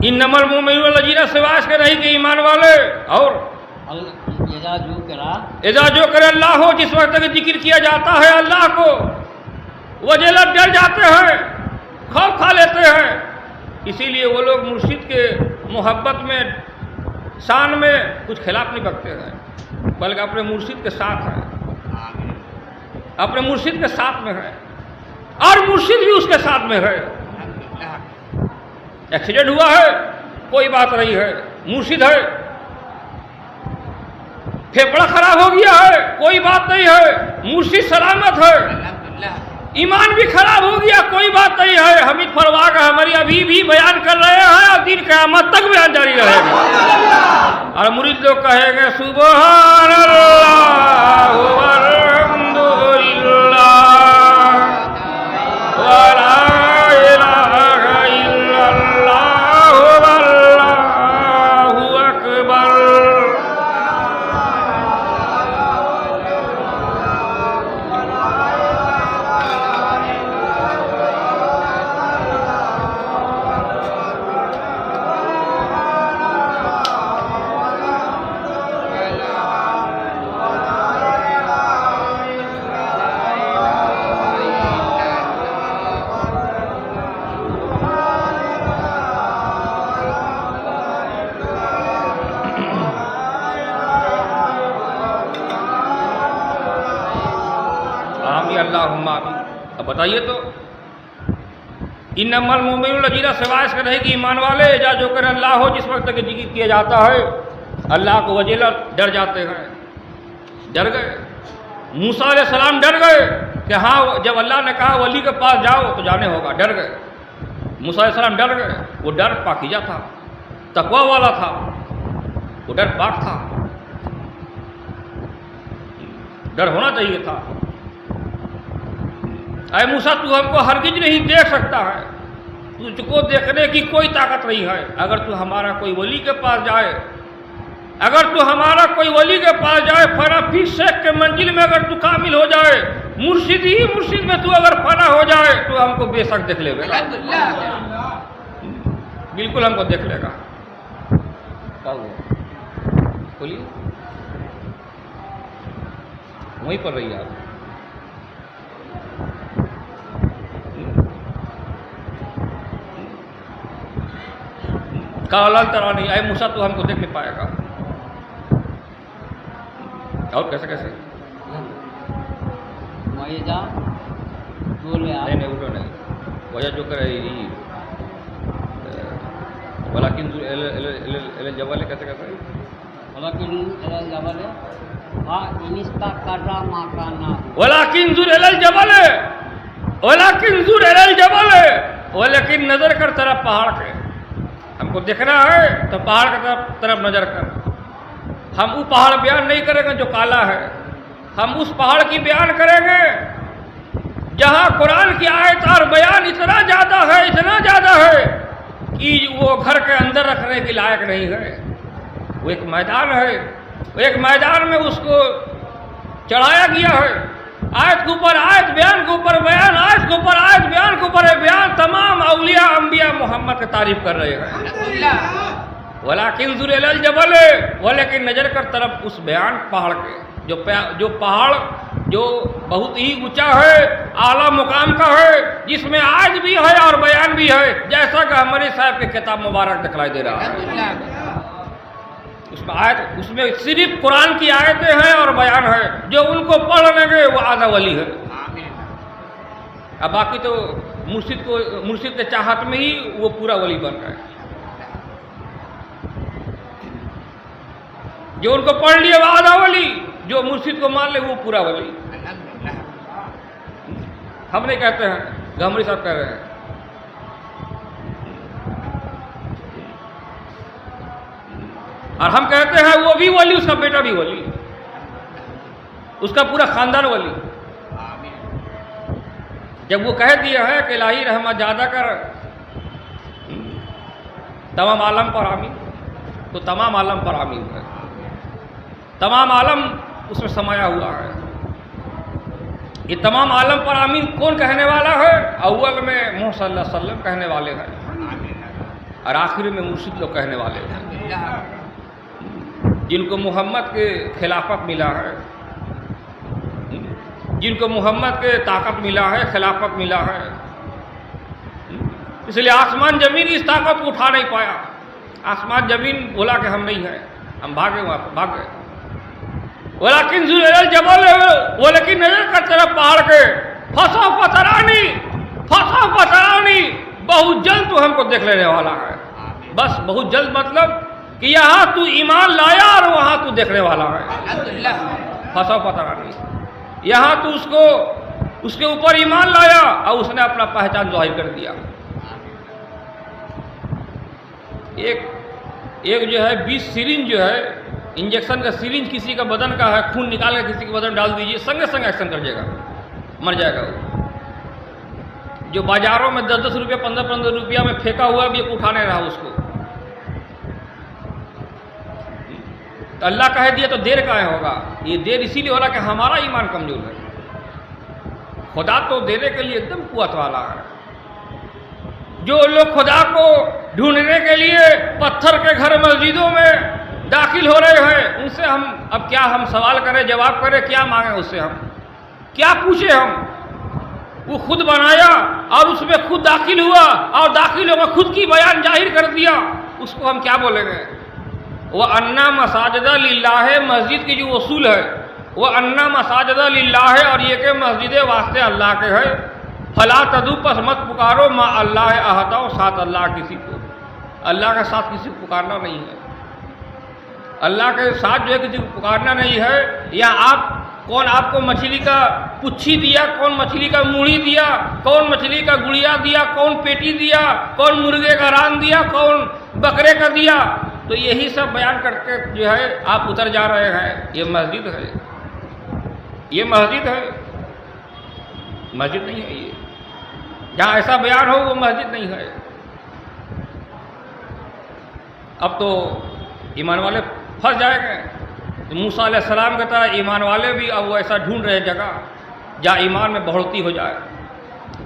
انما المؤمنون الذین سوائے کے نہیں کہ ایمان والے اور اذا جو کرے اللہ ہو, جس وقت تک ذکر کیا جاتا ہے اللہ کو, وجلت ڈر جاتے ہیں, خوف کھا لیتے ہیں. اسی لیے وہ لوگ مرشد کے محبت میں شان میں کچھ خلاف نہیں بکتے ہیں بلکہ اپنے مرشد کے ساتھ ہیں, اپنے مرشد کے ساتھ میں ہے اور مرشد بھی اس کے ساتھ میں ہے. ایکسیڈنٹ ہوا ہے کوئی بات نہیں ہے, مرشد ہے. پھیپڑا خراب ہو گیا ہے کوئی بات نہیں ہے, مرشد سلامت ہے. ایمان بھی خراب ہو گیا کوئی بات نہیں ہے, حمید فروا کا ہماری ابھی بھی بیان کر رہے ہیں اور دن قیامت تک بیان جاری رہے گا. اور مرید لوگ کہیں گے سبحان اللہ والحمد للہ ولا الہ الا اللہ واللہ اکبر. اللہم آمین. اب بتائیے تو انما المؤمنون الذین سوائے اس کے نہیں کہ ایمان والے اذا جو کرے اللہ ہو, جس وقت تک ذکر کیا جاتا ہے اللہ کو وجلت ڈر جاتے ہیں. ڈر گئے موسیٰ علیہ السلام, ڈر گئے کہ ہاں جب اللہ نے کہا ولی کے پاس جاؤ تو جانے ہوگا. ڈر گئے موسیٰ علیہ السلام, ڈر گئے. وہ ڈر پاکیزہ تھا, تقوی والا تھا, وہ ڈر پاک تھا. ڈر ہونا چاہیے تھا. اے موسیٰ تو ہم کو ہرگز نہیں دیکھ سکتا ہے, تجھ کو دیکھنے کی کوئی طاقت نہیں ہے. اگر تو ہمارا کوئی ولی کے پاس جائے, اگر تو ہمارا کوئی ولی کے پاس جائے, فنا فی شیخ کے منزل میں اگر تو کامل ہو جائے, مرشد ہی مرشد میں تو اگر فنا ہو جائے تو ہم کو بے شک دیکھ لے گا, بالکل ہم کو دیکھ لے گا. بولیے وہیں پر رہیے آپ. کہا اللہ تعالیٰ نہیں, اے موسیٰ تو ہم کو دیکھ نہیں پائے گا. اور کیسے کیسے نہیں اٹھو نہیں, وجہ جو کرے ولیکن الجبل کیسے کیسے ولیکن ذر الجبل, ولیکن ذر الجبل, ولیکن نظر کر طرف پہاڑ کے. ہم کو دیکھنا ہے تو پہاڑ کی طرف نظر کر. ہم وہ پہاڑ بیان نہیں کریں گے جو کالا ہے, ہم اس پہاڑ کی بیان کریں گے جہاں قرآن کی آیت اور بیان اتنا زیادہ ہے کہ وہ گھر کے اندر رکھنے کے لائق نہیں ہے. وہ ایک میدان ہے, ایک میدان میں اس کو چڑھایا گیا ہے. آیت کے اوپر آیت, بیان کے اوپر بیان, آیت کے اوپر آیت, بیان کے اوپر بیان. تمام اولیاء انبیاء محمد کی تعریف کر رہے ہیں. ولیکن ذر الجبل, ولیکن نظر کر طرف اس بیان پہاڑ کے, جو پہاڑ جو بہت ہی اونچا ہے, اعلیٰ مقام کا ہے, جس میں آیت بھی ہے اور بیان بھی ہے, جیسا کہ ہمارے صاحب کے کتاب مبارک دکھلائی دے رہا ہے. اس میں صرف قرآن کی آیتیں ہیں اور بیان ہے. جو ان کو پڑھ لیں گے وہ آدھا ولی ہے. اب باقی تو مرشد کے چاہت میں ہی وہ پورا ولی بن گئے. جو ان کو پڑھ لیے وہ آدھا ولی، جو مرشد کو مان لے وہ پورا ولی. ہم نہیں کہتے ہیں، گھمری صاحب کہہ رہے ہیں. اور ہم کہتے ہیں وہ بھی ولی، اس کا بیٹا بھی ولی، اس کا پورا خاندان ولی. جب وہ کہہ دیا ہے کہ الہی رحمت زیادہ کر تمام عالم پر آمین، تو تمام عالم پر آمین ہے. تمام عالم اس میں سمایا ہوا ہے. یہ تمام عالم پر آمین کون کہنے والا ہے؟ اول میں محمد صلی اللہ علیہ وسلم کہنے والے ہیں، اور آخر میں مرشد لوگ کہنے والے ہیں، جن کو محمد کے خلافت ملا ہے، جن کو محمد کے طاقت ملا ہے، خلافت ملا ہے. اس لیے آسمان زمین اس طاقت کو اٹھا نہیں پایا. آسمان زمین بولا کہ ہم نہیں ہیں، ہم بھاگے وہاں پر بھاگ گئے. ولیکن جبل، وہ لیکن نظر کرتے رہے پہاڑ کے، پھنسا پترانی، بہت جلد تو ہم کو دیکھ لینے والا ہے. بس بہت جلد مطلب کہ یہاں تو ایمان لایا اور وہاں تو دیکھنے والا ہے. پھنسا پترانی، یہاں تو اس کے اوپر ایمان لایا اور اس نے اپنا پہچان ظاہر کر دیا. ایک جو ہے 20 سرنج جو ہے انجیکشن کا سرنج کسی کا بدن کا ہے، خون نکال کے کسی کے بدن ڈال دیجئے، سنگے سنگ ایکشن کر جائے گا، مر جائے گا. وہ جو بازاروں میں 10-10 روپیہ 15-15 روپیہ میں پھینکا ہوا بھی ایک اٹھا نہیں رہا اس کو. اللہ کہہ دیا تو دیر کہاں ہوگا؟ یہ دیر اسی لیے ہو رہا کہ ہمارا ایمان کمزور ہے. خدا تو دینے کے لیے ایک دم قوت والا ہے. جو لوگ خدا کو ڈھونڈنے کے لیے پتھر کے گھر مسجدوں میں داخل ہو رہے ہیں، ان سے ہم اب کیا ہم سوال کریں، جواب کریں، کیا مانگیں اس سے؟ ہم کیا پوچھیں؟ ہم وہ خود بنایا اور اس میں خود داخل ہوا اور داخل ہو کر خود کی بیان ظاہر کر دیا، اس کو ہم کیا بولیں گے؟ وہ انا مساجد للہ، مسجد کی جو اصول ہے وہ انا مساجد للہ ہے، اور یہ کہ مسجدیں واسطے اللہ کے ہے. فلا تدعو، پس مت پکارو، ما اللہ احد، ساتھ اللہ کسی کو، اللہ کے ساتھ کسی کو پکارنا نہیں ہے. اللہ کے ساتھ جو ہے کسی کو پکارنا نہیں ہے. یا کون آپ کو مچھلی کا پچھی دیا، کون مچھلی کا موڑی دیا، کون مچھلی کا گڑیا دیا، کون پیٹی دیا، کون مرغے کا ران دیا، کون بکرے کا دیا، تو یہی سب بیان کر کے جو ہے آپ اتر جا رہے ہیں. یہ مسجد ہے، یہ مسجد ہے، مسجد نہیں ہے. یہ جہاں ایسا بیان ہو وہ مسجد نہیں ہے. اب تو ایمان والے پھنس جائیں گے. موسیٰ علیہ السلام کے طرح ایمان والے بھی اب وہ ایسا ڈھونڈ رہے جگہ جہاں ایمان میں بڑھوتی ہو جائے.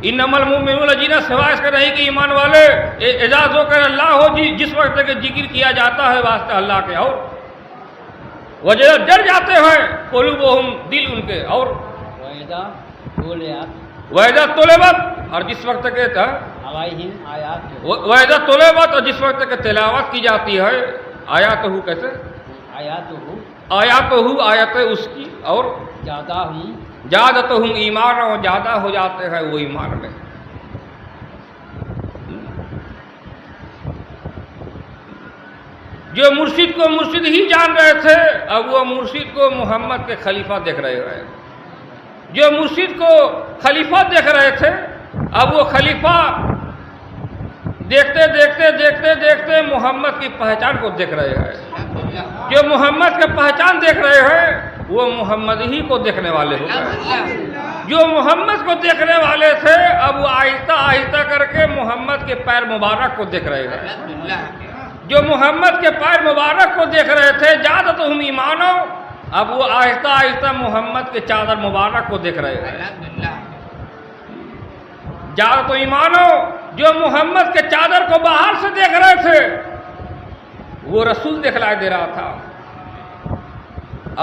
انما المؤمنون الذین، سوائے اس کے نہیں کہ ایمان والے اعزاز ہو کر اللہ ہو، جس وقت کہ ذکر کیا جاتا ہے واسطے اللہ کے، اور وجہ ڈر جاتے ہیں قلوبہم، دل ان کے، اور وَإِذَا طُلِبَتْ، اور جس وقت کہ وَإِذَا طُلِبَتْ، اور جس وقت کہ تلاوت کی جاتی ہے آیاتہ، کیسے آیاتہ، آیت اس کی، اور زادتہم ایمان، اور زیادہ ہو جاتے ہیں وہ ایمان میں. جو مرشد کو مرشد ہی جان رہے تھے اب وہ مرشد کو محمد کے خلیفہ دیکھ رہے ہیں. جو مرشد کو خلیفہ دیکھ رہے تھے اب وہ خلیفہ دیکھتے دیکھتے دیکھتے دیکھتے محمد کی پہچان کو دیکھ رہے ہیں. جو محمد کی پہچان دیکھ رہے ہیں وہ محمد ہی کو دیکھنے والے ہو گئے. جو محمد کو دیکھنے والے تھے اب وہ آہستہ آہستہ کر کے محمد کے پیر مبارک کو دیکھ رہے ہیں. جو محمد کے پیر مبارک کو دیکھ رہے تھے زادتہم ایمانا، اب وہ آہستہ آہستہ محمد کے چادر مبارک کو دیکھ رہے ہیں. زادت ایمانو، جو محمد کے چادر کو باہر سے دیکھ رہے تھے وہ رسول دکھلائی دے رہا تھا،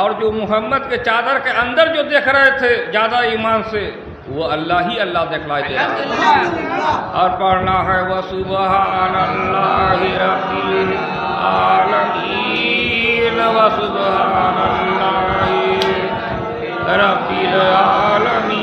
اور جو محمد کے چادر کے اندر جو دیکھ رہے تھے زیادہ ایمان سے وہ اللہ ہی اللہ دکھلائی دے رہا تھا. اور پڑھنا ہے وَسُبْحَانَ اللَّهِ رَبِّ الْعَالَمِينَ، وَسُبْحَانَ اللَّهِ رَبِّ الْعَالَمِينَ.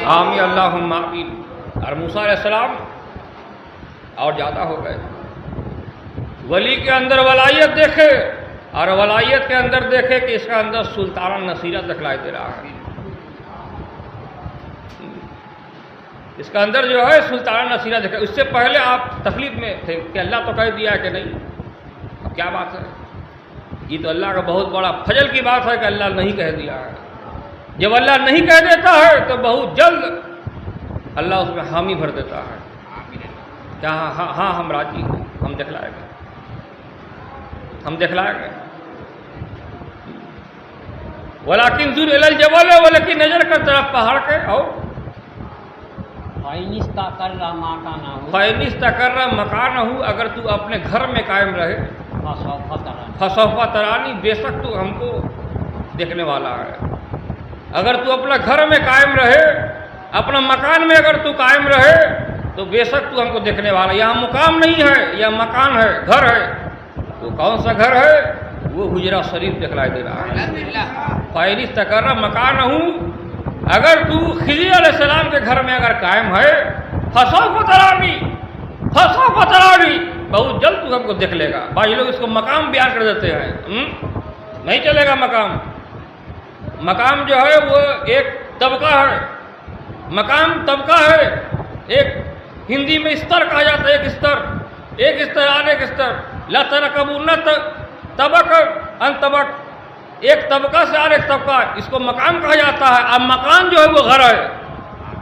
آمین اللہم آمین. اور موسیٰ علیہ السلام اور زیادہ ہو گئے. ولی کے اندر ولایت دیکھے اور ولایت کے اندر دیکھے کہ اس کا اندر سلطانہ نصیرہ دکھلائی دے رہا ہے. اس کا اندر جو ہے سلطانہ نصیرہ دیکھے. اس سے پہلے آپ تکلیف میں تھے کہ اللہ تو کہہ دیا ہے کہ نہیں. اب کیا بات ہے؟ یہ تو اللہ کا بہت بڑا فضل کی بات ہے کہ اللہ نہیں کہہ دیا ہے. جب اللہ نہیں کہہ دیتا ہے تو بہت جلد اللہ اس میں حامی بھر دیتا ہے کہ ہاں ہم راضی ہیں، ہم دکھلائیں گے، ہم دکھلائیں گے. ولیکن ذر الی الجبل، ولیکن نظر کر طرف پہاڑ کے. اور فَإِنِ اسْتَقَرَّ مَكَانَهُ فَإِنِ اسْتَقَرَّ مَكَانَهُ، اگر تو اپنے گھر میں قائم رہے، فَسَوْفَ تَرَانِي، فَسَوْفَ تَرَانِی، بے شک تو ہم کو دیکھنے والا ہے. اگر تو اپنا گھر میں قائم رہے، اپنا مکان میں اگر تو قائم رہے تو بے شک تو ہم کو دیکھنے والا. یہاں مقام نہیں ہے، یہ مکان ہے، گھر ہے. تو کون سا گھر ہے؟ وہ حجرہ شریف دکھلائی دے رہا ہے. فَإِنِ اسْتَقَرَّ مَكَانَهُ، اگر تو خضر علیہ السلام کے گھر میں اگر قائم ہے، فَسَوْفَ تَرَانِی، فَسَوْفَ تَرَانِی، بہت جلد تو ہم کو دیکھ لے گا. بعض لوگ اس کو مقام بیان کر دیتے ہیں. نہیں چلے گا مقام. مقام جو ہے وہ ایک طبقہ ہے. مقام طبقہ ہے. ایک ہندی میں استر کہا جاتا ہے. ایک استر آنے ایک استر. لا ترکبون طبق ان طبق، ایک طبقہ سے اور ایک طبقہ، اس کو مقام کہا جاتا ہے. اب مکان جو ہے وہ گھر ہے.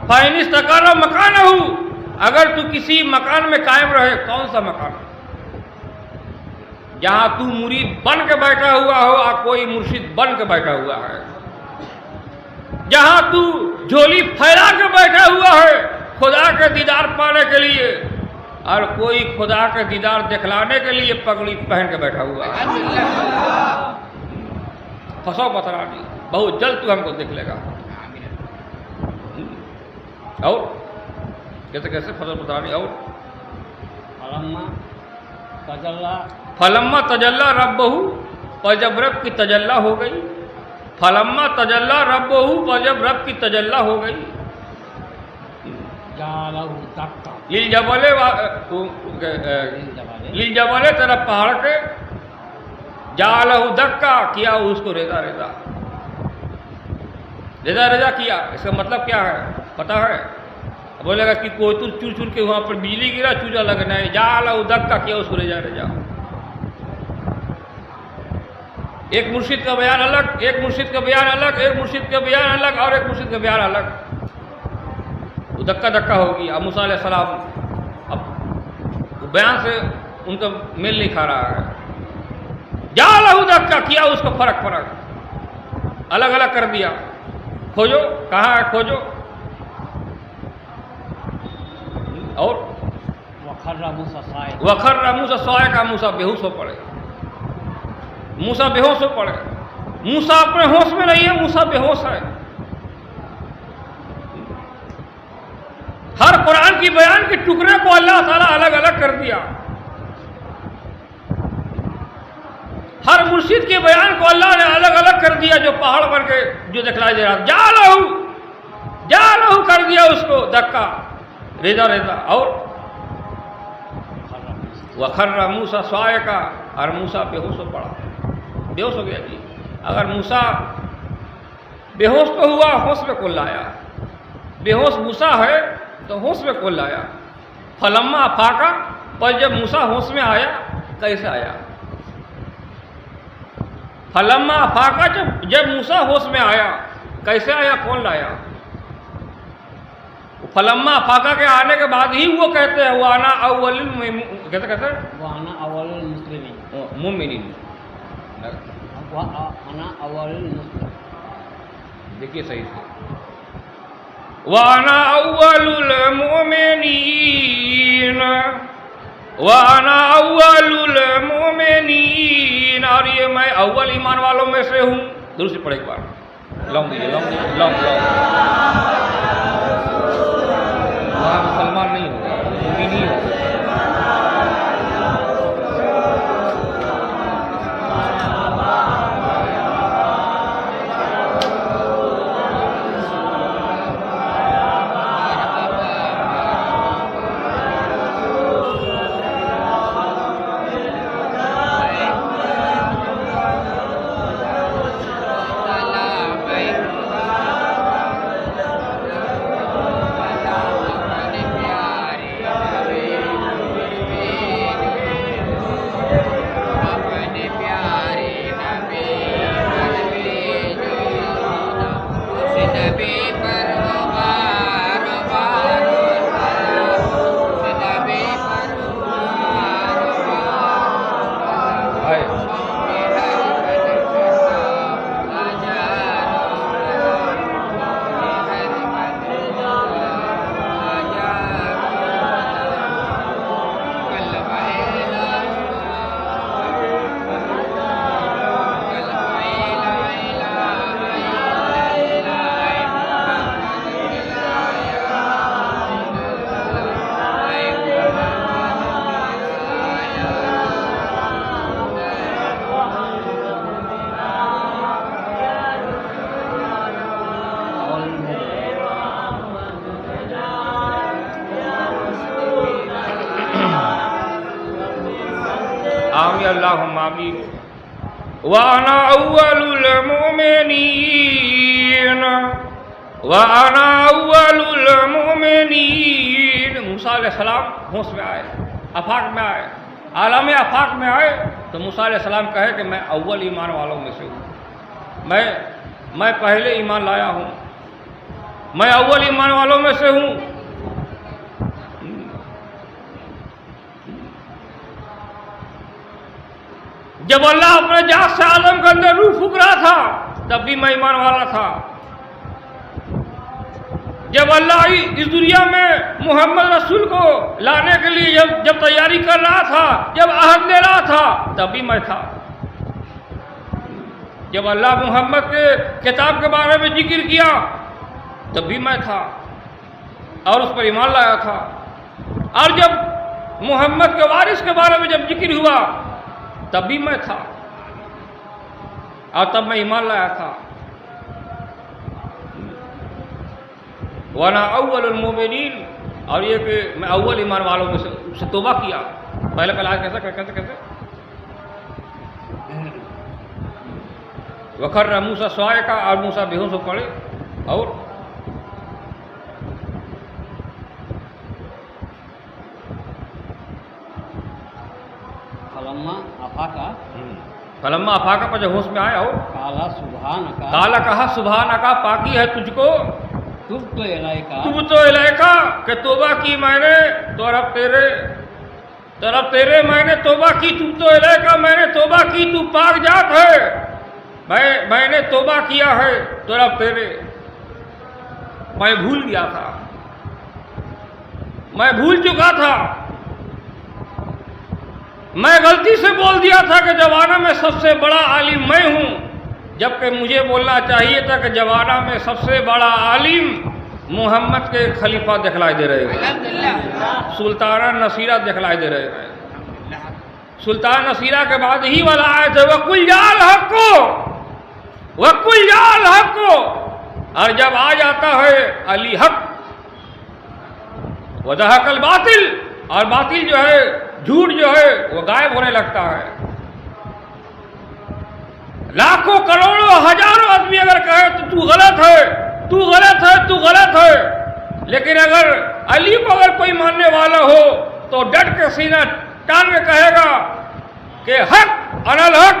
فَإِنِ اسْتَقَرَّ مَكَانَهُ، اگر تو کسی مکان میں قائم رہے. کون سا مکان؟ جہاں تو مرید بن کے بیٹھا ہوا ہو اور کوئی مرشد بن کے بیٹھا ہوا ہے. جہاں تو جھولی پھیلا کے بیٹھا ہوا ہے خدا کے دیدار پانے کے لیے، اور کوئی خدا کے دیدار دکھلانے کے لیے پگڑی پہن کے بیٹھا ہوا ہے. فَسَوْفَ تَرَانِی، بہت جلد تو ہم کو دیکھ لے گا. اور کیسے فَسَوْفَ تَرَانِی. اور فَلَمَّا تَجَلَّى رَبُّهُ، پر جب رب کی تجلی ہو گئی. فَلَمَّا تَجَلَّى رَبُّهُ، پر جب رب کی تجلی ہو گئی. لِلْجَبَلِ، طرف پہاڑ کے. جَعَلَهُ دَكَّا، کیا اس کو ریزا ریزا کیا. اس کا مطلب کیا ہے پتہ ہے؟ بولے گا کہ کوئی تو چور چور کے وہاں پر بجلی گرا، چوجا لگنا ہے. جَعَلَهُ دَكَّا، کیا اس کو ریزا ریزا. ایک مرشد کا بیان الگ، ایک مرشد کا بیان الگ، ایک مرشد کا بیان الگ، اور ایک مرشد کا بیان الگ. وہ دکا دکا ہوگی. اب موسیٰ علیہ السلام اب بیان سے ان کا میل نہیں کھا رہا ہے. جَعَلَهُ دَكَّا، کیا اس کو فرق الگ الگ کر دیا. کھوجو کہاں ہے، کھوجو. اور وَخَرَّ مُوسَىٰ صَاعِقًا، موسیٰ بےہوش ہو پڑے. موسیٰ بےہوش ہو پڑے. موسیٰ اپنے ہوش میں نہیں ہے، موسیٰ بےہوش ہے. ہر قرآن کی بیان کے ٹکڑے کو اللہ تعالیٰ الگ الگ کر دیا. ہر مرشد کے بیان کو اللہ نے الگ الگ کر دیا. جو پہاڑ بن کے جو دکھلائی دے رہا، جَعَلَهُ کر دیا اس کو دکا ریزا. اور وَخَرَّ مُوسَىٰ صَاعِقًا، اور موسیٰ بےہوش ہو پڑا. بےہوش ہو گیا جی. اگر موسیٰ بےہوش تو ہوا، ہوش میں کون لایا؟ بےہوش موسیٰ ہے تو ہوش میں کون لایا؟ فَلَمَّا أَفَاقَ، پر جب موسیٰ ہوش میں آیا. کیسے آیا؟ فَلَمَّا أَفَاقَ، جب موسیٰ ہوش میں آیا. کیسے آیا؟ کون لایا؟ فَلَمَّا أَفَاقَ کے آنے کے بعد ہی وہ کہتے ہیں وَأَنَا أَوَّلُ الْمُؤْمِنِينَ. دیکھیے صحیح سے، وَأَنَا أَوَّلُ الْمُؤْمِنِينَ، اور یہ میں اول ایمان والوں میں سے ہوں. درست پڑھے ایک بار. وہاں مسلمان نہیں ہوگا، مومن ہی ہوگا. آمین اللہم آمین وَأَنَا أَوَّلُ الْمُؤْمِنِينَ وَأَنَا أَوَّلُ الْمُؤْمِنِينَ موسیٰ علیہ السلام ہوش میں آئے، آفاق میں آئے، عالم آفاق میں آئے تو موسیٰ علیہ السلام کہے کہ میں اول ایمان والوں میں سے ہوں، میں پہلے ایمان لایا ہوں، میں اول ایمان والوں میں سے ہوں۔ جب اللہ اپنے ذات سے عالم کے اندر روح پھونک رہا تھا تب بھی میں ایمان والا تھا۔ جب اللہ اس دنیا میں محمد رسول کو لانے کے لیے جب تیاری کر رہا تھا، جب عہد لے رہا تھا تب بھی میں تھا۔ جب اللہ محمد کے کتاب کے بارے میں ذکر کیا تب بھی میں تھا اور اس پر ایمان لایا تھا، اور جب محمد کے وارث کے بارے میں جب ذکر ہوا تب بھی میں تھا اور تب میں ایمان لایا تھا۔ وَأَنَا أَوَّلُ الْمُؤْمِنِينَ، اور یہ کہ میں اول ایمان والوں میں سے توبہ کیا۔ پہلے کلام کیسے وَخَرَّ مُوسَىٰ صَاعِقًا، اور موسیٰ بے ہوش ہو پڑے، اور فلما افاقہ پر جب ہوش میں آیا، اور کالا سبحانک، کالا کہا سبحانک، پاکی ہے تجھ کو، تبت الیک، کہ توبہ کی میں نے تو رب تیرے میں نے توبہ کی، تبت الیک، میں نے توبہ کی، تو پاک ذات ہے، میں نے توبہ کیا ہے تو رب تیرے۔ میں بھول گیا تھا، میں بھول چکا تھا، میں غلطی سے بول دیا تھا کہ جوانہ میں سب سے بڑا عالم میں ہوں، جبکہ مجھے بولنا چاہیے تھا کہ جوانہ میں سب سے بڑا عالم محمد کے خلیفہ دکھلائی دے رہے ہیں، سلطانہ نصیرہ دکھلائی دے رہے ہیں۔ سلطان نصیرہ کے بعد ہی والا آئے تھے وَقُلْ جَاءَ الْحَقُّ، اور جب آ جاتا ہے علی حق، وَزَهَقَ الْبَاطِلُ، اور باطل جو ہے، جھوٹ جو ہے وہ غائب ہونے لگتا ہے۔ لاکھوں کروڑوں ہزاروں آدمی اگر کہے تو غلط ہے، تو غلط ہے، تو غلط ہے، لیکن اگر علی کو اگر کوئی ماننے والا ہو تو ڈٹ کے سینہ ٹان کے کہے گا کہ حق انا الحق،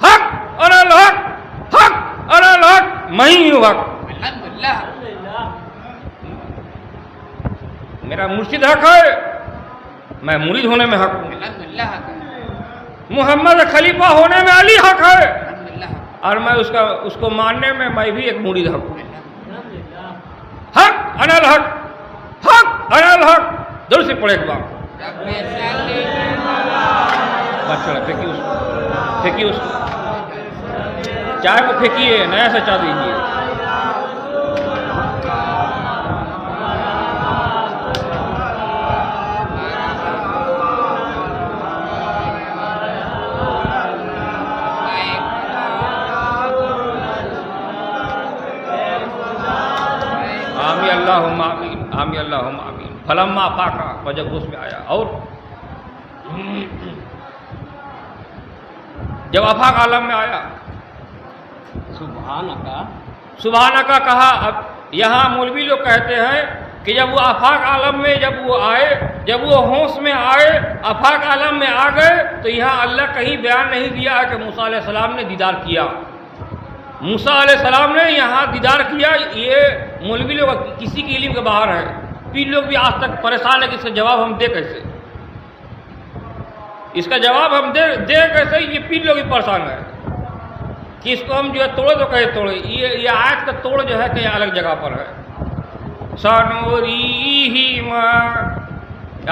حق انا الحق، حق انا الحق، میں ہی ہوں حق، میرا مرشد حق ہے، میں مرید ہونے میں حق ہوں، محمد خلیفہ ہونے میں علی حق ہے، اور میں اس کو ماننے میں میں بھی ایک مرید حق ہوں۔ حق انا الحق، حق انا الحق، دور سے پڑھے ایک بار، پھینکیے اس کو، چائے کو پھینکیے، نیا سے چائے دیجیے۔ اللہم آمین، آمین اللہم آمین۔ فلما افاقہ، جب ہوش میں آیا، اور جب افاق عالم میں آیا، سبحانک کہا۔ اب یہاں مولوی لوگ کہتے ہیں کہ جب وہ افاق عالم میں جب وہ آئے، جب وہ ہوش میں آئے، افاق عالم میں آ گئے، تو یہاں اللہ کہیں بیان نہیں دیا ہے کہ موسیٰ علیہ السلام نے دیدار کیا۔ موسیٰ علیہ السلام نے یہاں دیدار کیا، یہ مولوی لوگ کسی کے علم کے باہر ہے، پیر لوگ بھی آج تک پریشان ہے کہ اس کا جواب ہم دے کیسے، اس کا جواب ہم دے کیسے، یہ پیر لوگ بھی پریشان ہے کہ اس کو ہم جو ہے توڑے تو کہے توڑے، یہ آیت کا توڑ جو ہے کہ الگ جگہ پر ہے۔ سَنُرِيهِمْ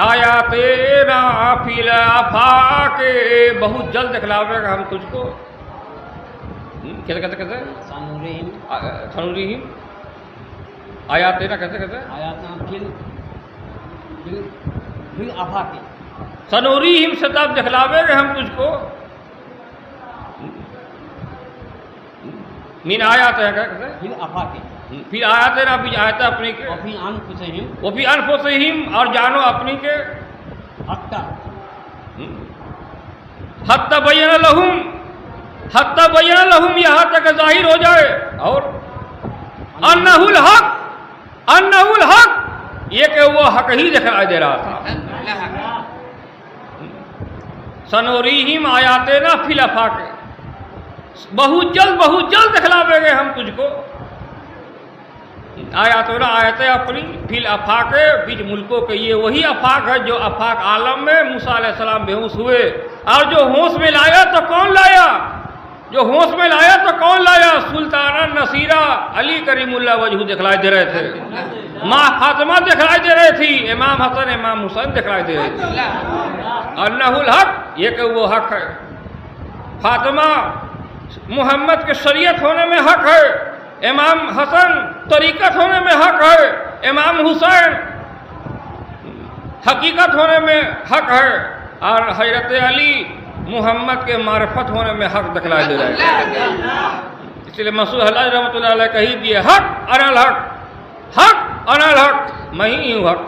آیاتِنَا فِی الْآفَاقِ، بہت جلد دکھلاوے گا ہم تجھ کو، کیسے سنورہم آیاتنا، کیسے سنورہم سے تب دکھلاوے گے ہم تجھ کو، من آیات ہے کیسے، پھر آیاتنا، بھی آیات اپنی کے، وہ بھی انفسہم، اور جانو اپنی کے، حتی بین لہم یہاں تک ظاہر ہو جائے، اور انہ الحق یہ کہ وہ حق ہی دکھائی دے رہا تھا. سنوریہم آیاتنا فی الآفاق، بہت جلد دکھلاویں گے ہم تجھ کو آیاتنا آیتیں اپنی فی الآفاق، بیچ ملکوں کے. یہ وہی آفاق ہے جو آفاق عالم میں موسیٰ علیہ السلام بے ہوش ہوئے، اور جو ہوش میں لایا تو کون لایا؟ سلطانہ نصیرہ علی کریم اللہ وجہ دکھلائی دے رہے تھے، ماں فاطمہ دکھلائی دے رہی تھی، امام حسن امام حسین دکھلائی دے رہے تھے. انہ الحق یہ کہ وہ حق ہے. فاطمہ محمد کے شریعت ہونے میں حق ہے، امام حسن طریقت ہونے میں حق ہے، امام حسین حقیقت ہونے میں حق ہے، اور حضرت علی محمد کے معرفت ہونے میں حق دکھلائی دے رہے ہیں. اس لیے مسعود حلاج رحمۃ اللہ علیہ کہی دیے، حق انا الحق، میں ہی ہوں حق.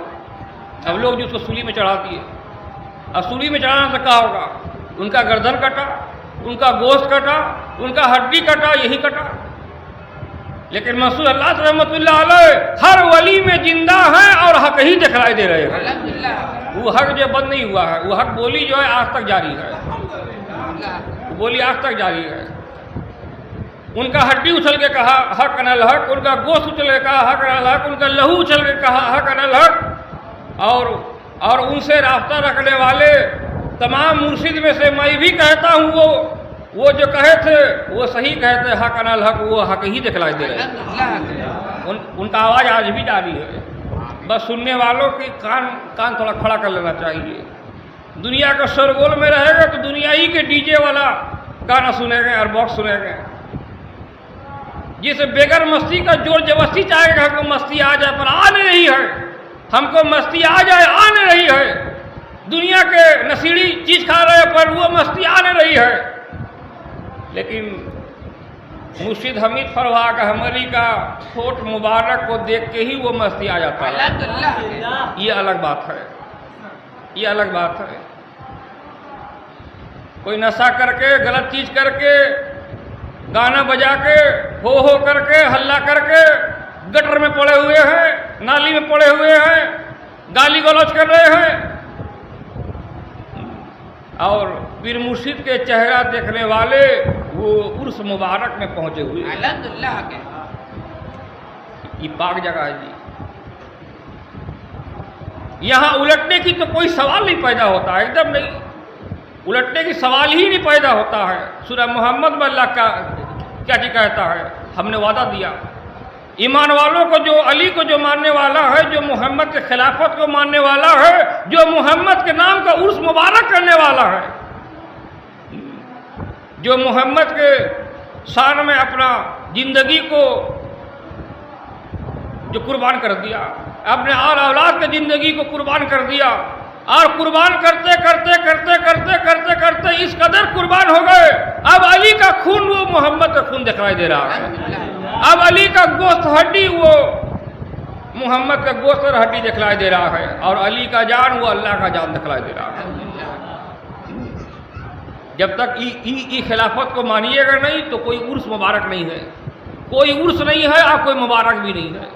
اب لوگ جو اس کو سولی میں چڑھا دیے، اب سولی میں چڑھانا سے کہا ہوگا ان کا گردن کٹا، ان کا گوشت کٹا، ان کا ہڈی کٹا، یہی کٹا. لیکن مسعود اللہ رحمۃ اللہ علیہ ہر ولی میں زندہ ہیں اور حق ہی دکھلائی دے رہے ہیں. وہ حق جو بند نہیں ہوا ہے، وہ حق بولی جو ہے آج تک جاری ہے، بولی آج تک جاری ہے. ان کا ہڈی اچھل کے کہا حق انا الحق، ان کا گوشت اچھل کے کہا حق انا الحق، ان کا لہو اچھل کے کہا حق انا الحق. اور ان سے رابطہ رکھنے والے تمام مرشد میں سے میں بھی کہتا ہوں وہ جو کہے تھے وہ صحیح کہتے، حق انا الحق، وہ حق ہی دکھلائی دے رہے ہیں. ان کا آواز آج بھی جاری ہے، بس سننے والوں کی کان تھوڑا کھڑا کر لینا چاہیے. دنیا کا شورغل میں رہے گا تو دنیا ہی کے ڈی جے والا گانا سنے گے اور باکس سنے گے. جسے بغیر مستی کا زور زبردستی چاہے گا ہم کو مستی آ جائے، پر آ نہیں رہی ہے. ہم کو مستی آ جائے، آ نہیں رہی ہے. دنیا کے نشیڑی چیز کھا رہے پر وہ مستی آ نہیں رہی ہے. لیکن مرشد حمید فرواق احمدی کا ٹھوٹ مبارک کو دیکھ کے ہی وہ مستی آ جاتا ہے. یہ الگ بات ہے، یہ الگ بات ہے. کوئی نشہ کر کے، غلط چیز کر کے، گانا بجا کے، ہو کر کے، ہلہ کر کے گٹر میں پڑے ہوئے ہیں، نالی میں پڑے ہوئے ہیں، گالی گلوچ کر رہے ہیں، اور پیر مرشد کے چہرہ دیکھنے والے وہ عرس مبارک میں پہنچے ہوئے ہیں. یہ پاک جگہ ہے جی. یہاں الٹنے کی تو کوئی سوال نہیں پیدا ہوتا ہے، ایک دم نہیں، الٹنے کی سوال ہی نہیں پیدا ہوتا ہے. سورہ محمد میں اللہ کا کیا جی کہتا ہے، ہم نے وعدہ دیا ایمان والوں کو، جو علی کو جو ماننے والا ہے، جو محمد کے خلافت کو ماننے والا ہے، جو محمد کے نام کا عرس مبارک کرنے والا ہے، جو محمد کے شان میں اپنا زندگی کو جو قربان کر دیا، اپنے آل اولاد کے زندگی کو قربان کر دیا، اور قربان کرتے کرتے کرتے کرتے کرتے کرتے اس قدر قربان ہو گئے، اب علی کا خون وہ محمد کا خون دکھائی دے رہا ہے. اب علی کا گوشت ہڈی وہ محمد کا گوشت اور ہڈی دکھلائی دے رہا ہے، اور علی کا جان وہ اللہ کا جان دکھلائی دے رہا ہے. جب تک ای خلافت کو مانیے گا نہیں تو کوئی عرس مبارک نہیں ہے، کوئی عرس نہیں ہے اور کوئی مبارک بھی نہیں ہے.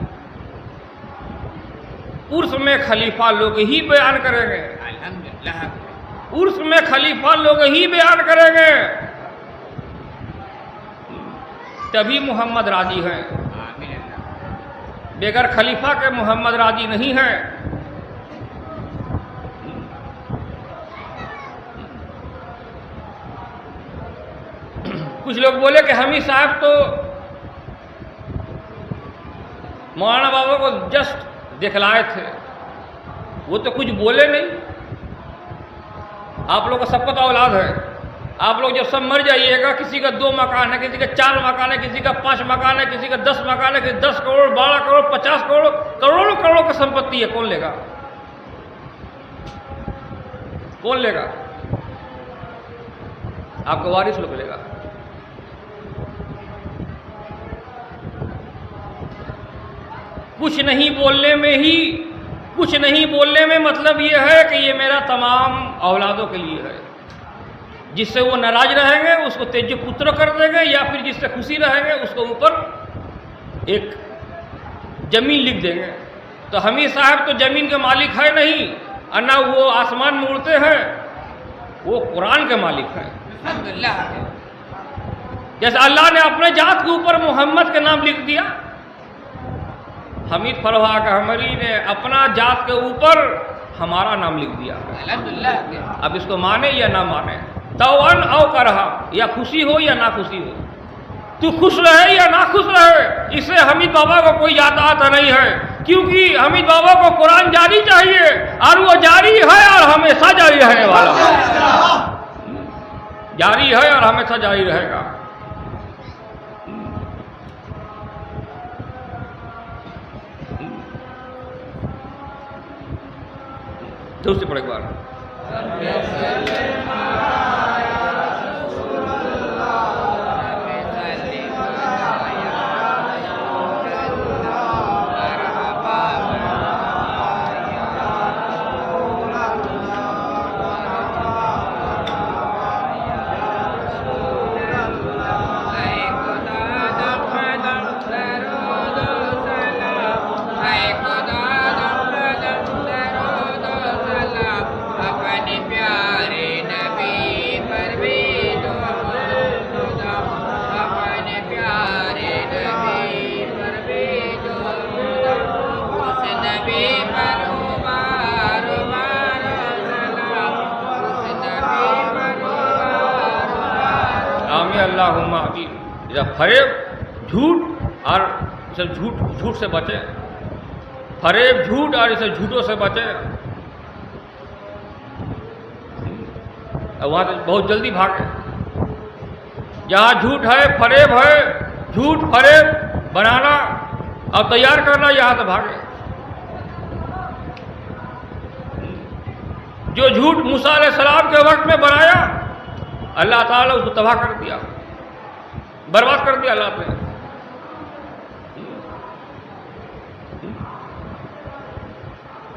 عرس میں خلیفہ لوگ ہی بیان کریں گے، عرس میں خلیفہ لوگ ہی بیان کریں گے، تبھی محمد راضی ہیں. بغیر خلیفہ کے محمد راضی نہیں ہیں. کچھ لوگ بولے کہ حمید صاحب تو مولانا بابا کو جسٹ دکھلائے تھے، وہ تو کچھ بولے نہیں. آپ لوگ کا سب پتہ اولاد ہے، آپ لوگ جب سب مر جائیے گا، کسی کا 2 مکان ہے، کسی کا 4 مکان ہے، کسی کا 5 مکان ہے، کسی کا 10 مکان ہے، کسی 10 کروڑ 12 کروڑ 50 کروڑ کروڑوں کروڑوں کی سمپتی ہے، کون لے گا؟ کون لے گا؟ آپ کا وارث لوگ لے گا. کچھ نہیں بولنے میں مطلب یہ ہے کہ یہ میرا تمام اولادوں کے لیے ہے. جس سے وہ ناراض رہیں گے اس کو تیج پتر کر دیں گے، یا پھر جس سے خوشی رہیں گے اس کو اوپر ایک زمین لکھ دیں گے۔ تو حمید صاحب تو زمین کے مالک ہے نہیں، اور نہ وہ آسمان میں اڑتے ہیں، وہ قرآن کے مالک ہیں۔ الحمدللہ۔ جیسے اللہ نے اپنے ذات کے اوپر محمد کے نام لکھ دیا، حمید فروا کا ہمری نے اپنا ذات کے اوپر ہمارا نام لکھ دیا۔ الحمدللہ۔ اب اس کو مانے یا نہ مانے، توان او کرہا، یا خوشی ہو یا نہ خوشی ہو، تو خوش رہے یا نہ خوش رہے، اس سے حمید بابا کو کوئی یاد آتا نہیں ہے، کیونکہ حمید بابا کو قرآن جاری چاہیے، اور وہ جاری ہے اور ہمیشہ جاری رہنے والا ہے، جاری ہے اور ہمیشہ جاری رہے گا۔ دوسری پڑھ ایک بار۔ اللہم آمین۔ فریب، جھوٹ اور اسے جھوٹ سے بچیں، فریب، جھوٹ اور اسے جھوٹوں سے بچیں، وہاں سے بہت جلدی بھاگیں۔ جہاں جھوٹ ہے، فریب ہے، جھوٹ فریب بنانا اور تیار کرنا، یہاں سے بھاگیں۔ جو جھوٹ موسیٰ علیہ السلام کے وقت میں بنایا، اللہ تعالیٰ اس کو تباہ کر دیا، برباد کر دیا اللہ نے۔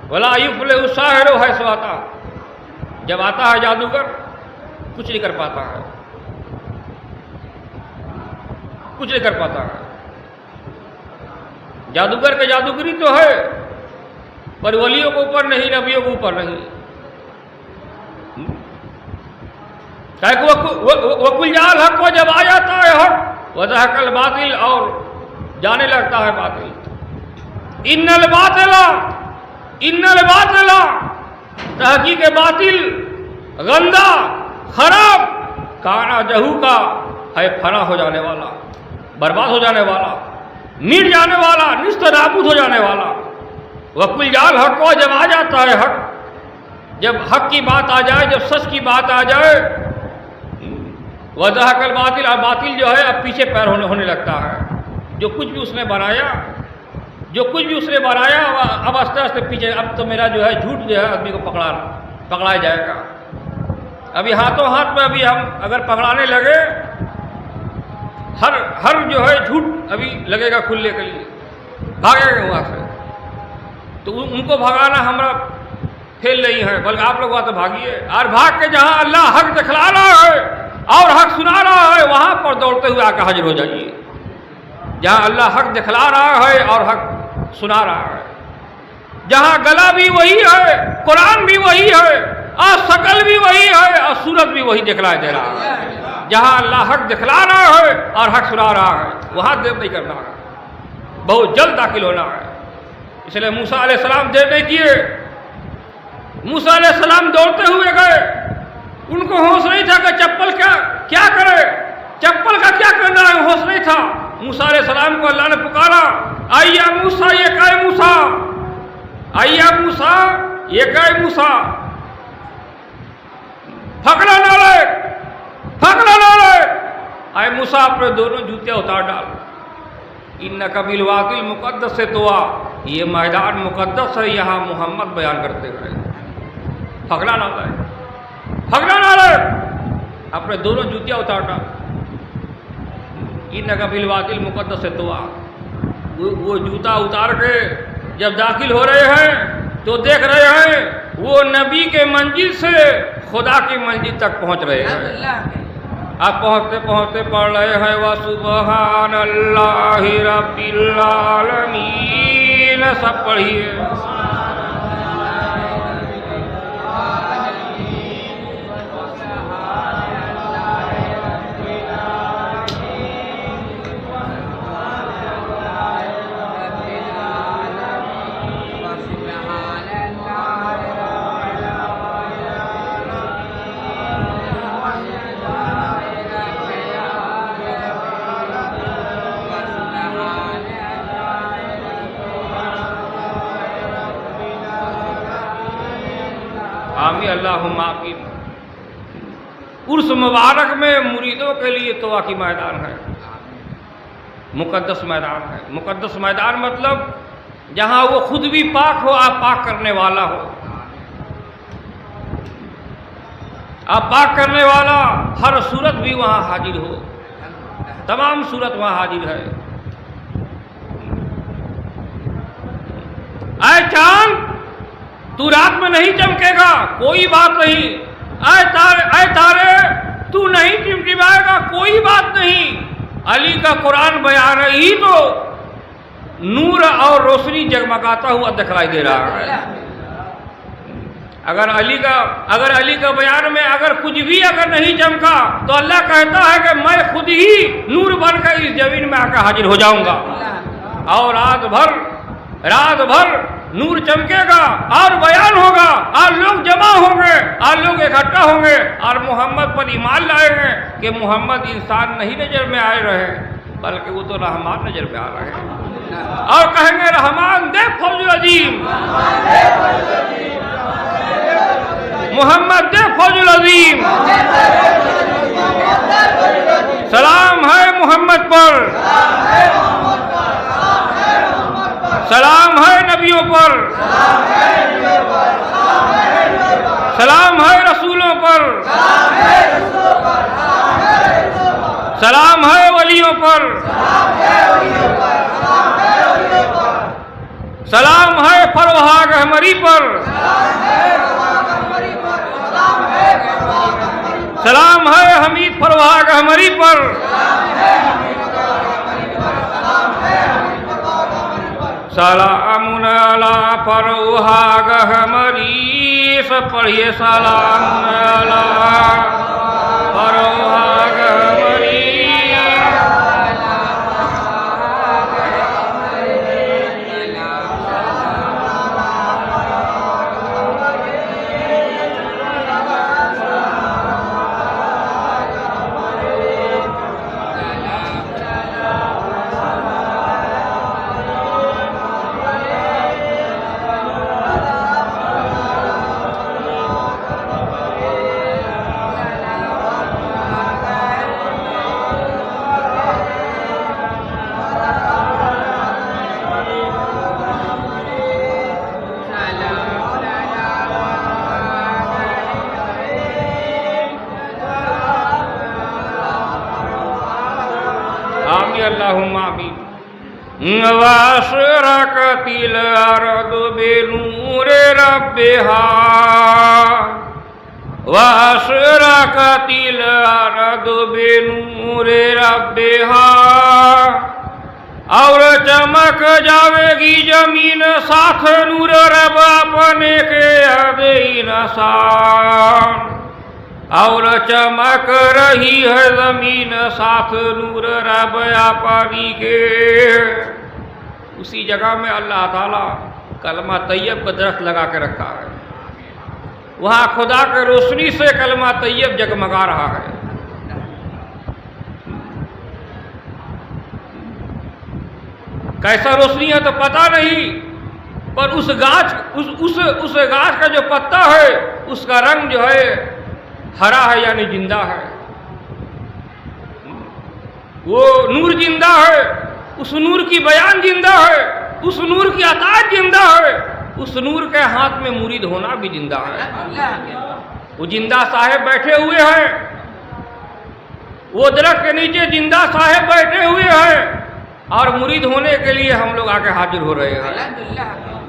وَلَا يُفْلِحُ السَّاحِرُ حَيْثُ أَتَىٰ، جب آتا ہے جادوگر کچھ نہیں کر پاتا ہے، کچھ نہیں کر پاتا ہے۔ جادوگر کے جادوگری تو ہے، پر ولیوں کے اوپر نہیں، نبیوں کے اوپر نہیں۔ وَقُلْ جَاءَ الْحَقُّ، جب آ جاتا ہے حق، وَزَهَقَ الْبَاطِلُ، اور جانے لگتا ہے باطل۔ اِنَّ الْبَاطِلَ، تحقیق باطل گندا، خراب، کانا زہوقا، ہے فنا ہو جانے والا، برباد ہو جانے والا، مٹ جانے والا، نیست نابود ہو جانے والا۔ وَقُلْ جَاءَ الْحَقُّ، جب آ جاتا ہے حق، جب حق کی بات آ جائے، جب سچ کی بات آ جائے، وَزَهَقَ الْبَاطِلُ، اور باطل جو ہے اب پیچھے پیر ہونے لگتا ہے۔ جو کچھ بھی اس نے بنایا، جو کچھ بھی اس نے بنایا، اب آہستہ آہستہ پیچھے، اب تو میرا جو ہے جھوٹ جو ہے آدمی کو پکڑایا جائے گا۔ ابھی ہاتھوں ہاتھ میں ابھی ہم اگر پکڑانے لگے، ہر جو ہے جھوٹ ابھی لگے گا کھلنے کے لیے، بھاگے گا وہاں سے۔ تو ان کو بھگانا ہمارا فیل نہیں ہے، بلکہ آپ لوگ وہاں سے بھاگیے، اور بھاگ کے جہاں اللہ حق دکھلا رہا ہے اور حق سنا رہا ہے، وہاں پر دوڑتے ہوئے آ کے حاضر ہو جائیے۔ جہاں اللہ حق دکھلا رہا ہے اور حق سنا رہا ہے، جہاں گلا بھی وہی ہے، قرآن بھی وہی ہے، اور شکل بھی وہی ہے، اور صورت بھی وہی دکھلائی دے رہا ہے۔ جہاں اللہ حق دکھلا رہا ہے اور حق سنا رہا ہے، وہاں دیر نہیں کرنا ہے، بہت جلد داخل ہونا ہے۔ اس لیے موسیٰ علیہ السلام دیر نہیں کیے، موسیٰ علیہ السلام دوڑتے ہوئے گئے۔ ان کو ہوش نہیں تھا کہ چپل کیا کرے، چپل کا کیا کرنا ہے، ہوش نہیں تھا۔ موسیٰ علیہ السلام کو اللہ نے پکارا، آئیا موسیٰ، یہ کہ موسیٰ، آئیا موسیٰ، یہ کہ موسیٰ، پھکڑا نہ لے، پھکڑا نہ لے، آئے موسیٰ اپنے دونوں جوتیاں اتار ڈال۔ اِنَّکَ بِالْوَادِ الْمُقَدَّسِ سے طویٰ، یہ میدان مقدس ہے، یہاں محمد بیان کرتے ہوئے، پھکڑا نہ لے، پھکڑا نہ لے، اپنے دونوں جوتیاں اتار ڈال۔ اِنَّکَ بِالْوَادِ الْمُقَدَّسِ سے طویٰ، وہ جوتا اتار کے جب داخل ہو رہے ہیں تو دیکھ رہے ہیں وہ نبی کے منزل سے خدا کی منزل تک پہنچ رہے ہیں. اب پہنچتے پہنچتے پڑھ رہے ہیں وَسُبْحَانَ اللَّهِ رَبِّ الْعَالَمِينَ. سب پڑھیے. آمین اللہم آمین. عرس مبارک میں مریدوں کے لیے توبہ کی میدان ہے، مقدس میدان ہے. مقدس میدان مطلب جہاں وہ خود بھی پاک ہو، آپ پاک کرنے والا ہو. آپ پاک کرنے والا ہر صورت بھی وہاں حاضر ہو. تمام صورت وہاں حاضر ہے. اے چاند تو رات میں نہیں چمکے گا، کوئی بات نہیں. اے تارے تو نہیں ٹمٹمائے گا، کوئی بات نہیں. علی کا قرآن بیان ہی تو نور اور روشنی جگمگاتا ہوا دکھائی دے رہا ہے. اگر علی کا بیان میں اگر کچھ بھی اگر نہیں چمکا تو اللہ کہتا ہے کہ میں خود ہی نور بن کر اس زمین میں آ کر حاضر ہو جاؤں گا، اور رات بھر نور چمکے گا اور بیان ہوگا اور لوگ جمع ہوں گے اور لوگ اکٹھا ہوں گے اور محمد پر ایمان لائیں گے کہ محمد انسان نہیں نظر میں آئے رہے بلکہ وہ تو رحمان نظر میں آ رہے ہیں. اور کہیں گے رحمان دے فوج العظیم، محمد دے فوج العظیم. سلام ہے محمد پر، سلام ہے نبیوں پر، سلام ہے رسولوں پر، سلام ہے ولیوں پر، سلام ہے فروہاگ ہمری پر، سلام ہے حمید فروہاگ ہمری پر. سلام علی فروہاگ ہمری. سب پڑھیے. سلام علی فروہاگ ہمری. اللہم آمین. واشرقت الارض بنور ربها، واشرقت الارض بنور ربها. اور چمک جاوے گی زمین ساتھ نور رب اپنے کے انسان. اور چمک رہی ہے زمین ساتھ نور رب پانی کے. اسی جگہ میں اللہ تعالیٰ کلمہ طیب کا درخت لگا کے رکھا ہے. وہاں خدا کے روشنی سے کلمہ طیب جگمگا رہا ہے. کیسا روشنی ہے تو پتہ نہیں، پر اس گاچھ کا جو پتا ہے اس کا رنگ جو ہے ہرا ہے، یعنی زندہ ہے. وہ نور زندہ ہے، اس نور کی بیان زندہ ہے، اس نور کی عطاعت زندہ ہے، اس نور کے ہاتھ میں مرید ہونا بھی زندہ ہے. وہ زندہ صاحب بیٹھے ہوئے ہیں، وہ درخت کے نیچے زندہ صاحب بیٹھے ہوئے ہیں اور مرید ہونے کے لیے ہم لوگ آ کے حاضر ہو رہے ہیں.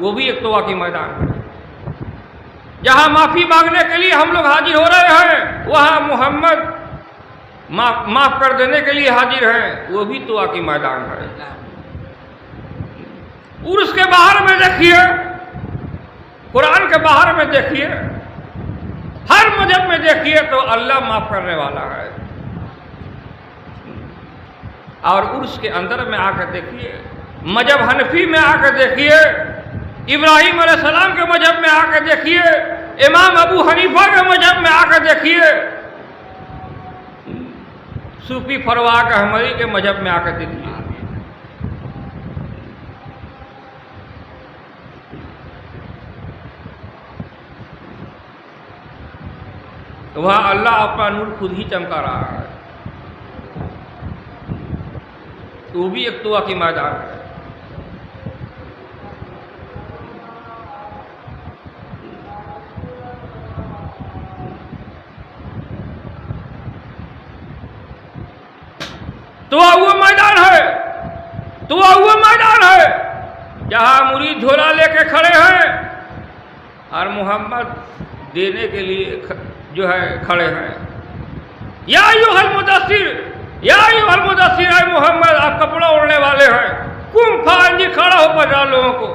وہ بھی ایک توبہ کی میدان ہے. جہاں معافی مانگنے کے لیے ہم لوگ حاضر ہو رہے ہیں وہاں محمد معاف کر دینے کے لیے حاضر ہیں، وہ بھی دعا کی میدان ہے۔ اور اس کے باہر میں دیکھیے، قرآن کے باہر میں دیکھیے، ہر مذہب میں دیکھیے تو اللہ معاف کرنے والا ہے، اور عرس کے اندر میں آ کر دیکھیے، مذہب حنفی میں آ کر دیکھیے، ابراہیم علیہ السلام کے مذہب میں آ کر دیکھیے، امام ابو حنیفہ کے مذہب میں آ کر دیکھیے، صوفی فرواق احمدی کے مذہب میں آ کر دیکھیے، وہاں اللہ اپنا نور خود ہی چمکا رہا ہے، تو وہ بھی ایک دعا کی میدان ہے۔ دعا وہ میدان ہے، دعا وہ میدان ہے جہاں مرید جھولا لے کے کھڑے ہیں اور محمد دینے کے لیے جو ہے کھڑے ہیں۔ یا ایھا المدثر، یا ایھا المدثر، اے محمد آپ کپڑا اوڑھنے والے ہیں، قم فانذر، کھڑا ہو بتا لوگوں کو،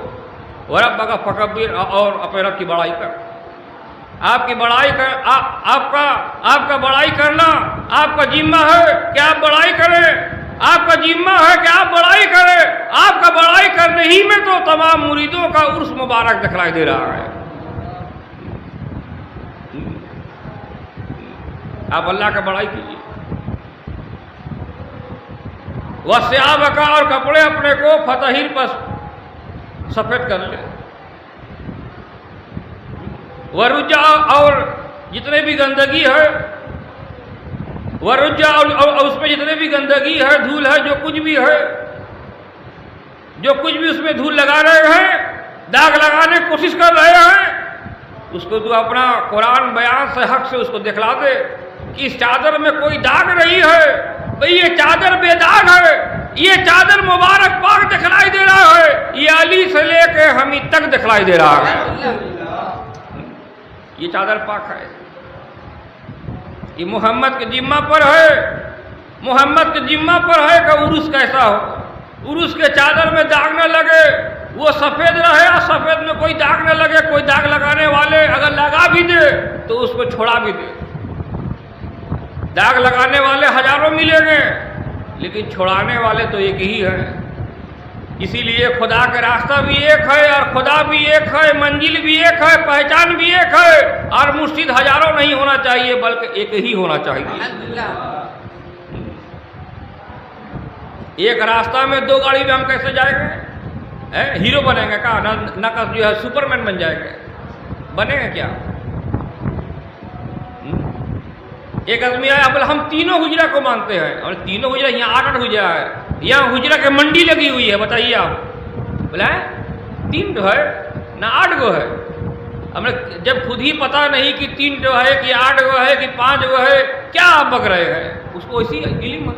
وربک فکبر، اور اپنے رب کی بڑائی کر، آپ کی بڑائی کر، آپ کا بڑائی کرنا آپ کا ذمہ ہے کہ آپ بڑائی کریں، آپ کا ذمہ ہے کہ آپ بڑائی کریں، آپ کا بڑائی کرنے ہی میں تو تمام مریدوں کا عرس مبارک دکھلائی دے رہا ہے۔ آپ اللہ کا بڑائی کیجیے، وثیابک، اور کپڑے اپنے کو فطہر پر سفید کر لے، ورجع، اور جتنے بھی گندگی ہے، ورجع، اور اس میں جتنے بھی گندگی ہے، دھول ہے، جو کچھ بھی ہے، جو کچھ بھی اس میں دھول لگا رہے ہیں، داغ لگانے کی کوشش کر رہے ہیں، اس کو تو اپنا قرآن بیان سے حق سے اس کو دکھلا دے کہ اس چادر میں کوئی داغ نہیں ہے، بھئی یہ چادر بے داغ ہے، یہ چادر مبارک پاک دکھلائی دے رہا ہے، یہ علی سے لے کے ہمیں تک دکھلائی دے رہا ہے، یہ چادر پاک ہے، یہ محمد کے ذمہ پر ہے، محمد کے ذمہ پر ہے کہ عرس کیسا ہو، عرس کے چادر میں داغ نہ لگے، وہ سفید رہے اور سفید میں کوئی داغ نہ لگے، کوئی داغ لگانے والے اگر لگا بھی دے تو اس کو چھوڑا بھی دے، داغ لگانے والے ہزاروں ملیں گے لیکن چھوڑانے والے تو ایک ہی ہے، اسی لیے خدا کا راستہ بھی ایک ہے اور خدا بھی ایک ہے، منزل بھی ایک ہے، پہچان بھی ایک ہے، اور مرشد ہزاروں نہیں ہونا چاہیے بلکہ ایک ہی ہونا چاہیے۔ ایک راستہ میں دو گاڑی میں ہم کیسے جائیں گے؟ ہیرو بنیں گے کیا؟ نہ جو ہے سپرمین بن جائیں گے، بنے گے کیا؟ ایک آدمی آیا بولے ہم تینوں حجرہ کو مانتے ہیں، اور تینوں حجرہ، یہاں 8 حجرہ ہے، یہاں حجرہ کے منڈی لگی ہوئی ہے، بتائیے آپ، بولے 3 جو ہے نہ 8 گو ہے، ہمیں جب خود ہی پتہ نہیں کہ 3 جو ہے کہ 8 گو ہے کہ 5 گو ہے، کیا آپ بک رہے ہیں؟ اس کو اسی علم ہے،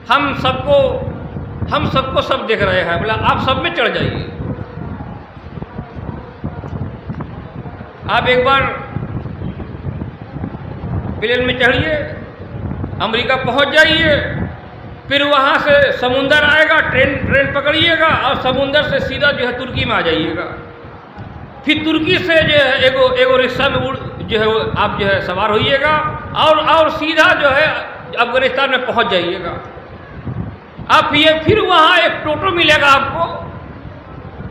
ہم سب کو سب دیکھ رہے ہیں، بولا آپ سب میں چڑھ جائیے، آپ ایک بار پلین میں چڑھیے، امریکہ پہنچ جائیے، پھر وہاں سے سمندر آئے گا، ٹرین پکڑیے گا اور سمندر سے سیدھا جو ہے ترکی میں آ جائیے گا، پھر ترکی سے جو ہے ایگو رکشہ میں جو ہے آپ جو ہے سوار ہوئیے گا اور سیدھا جو ہے افغانستان میں پہنچ جائیے گا، آپ یہ پھر وہاں ایک ٹوٹو ملے گا آپ کو،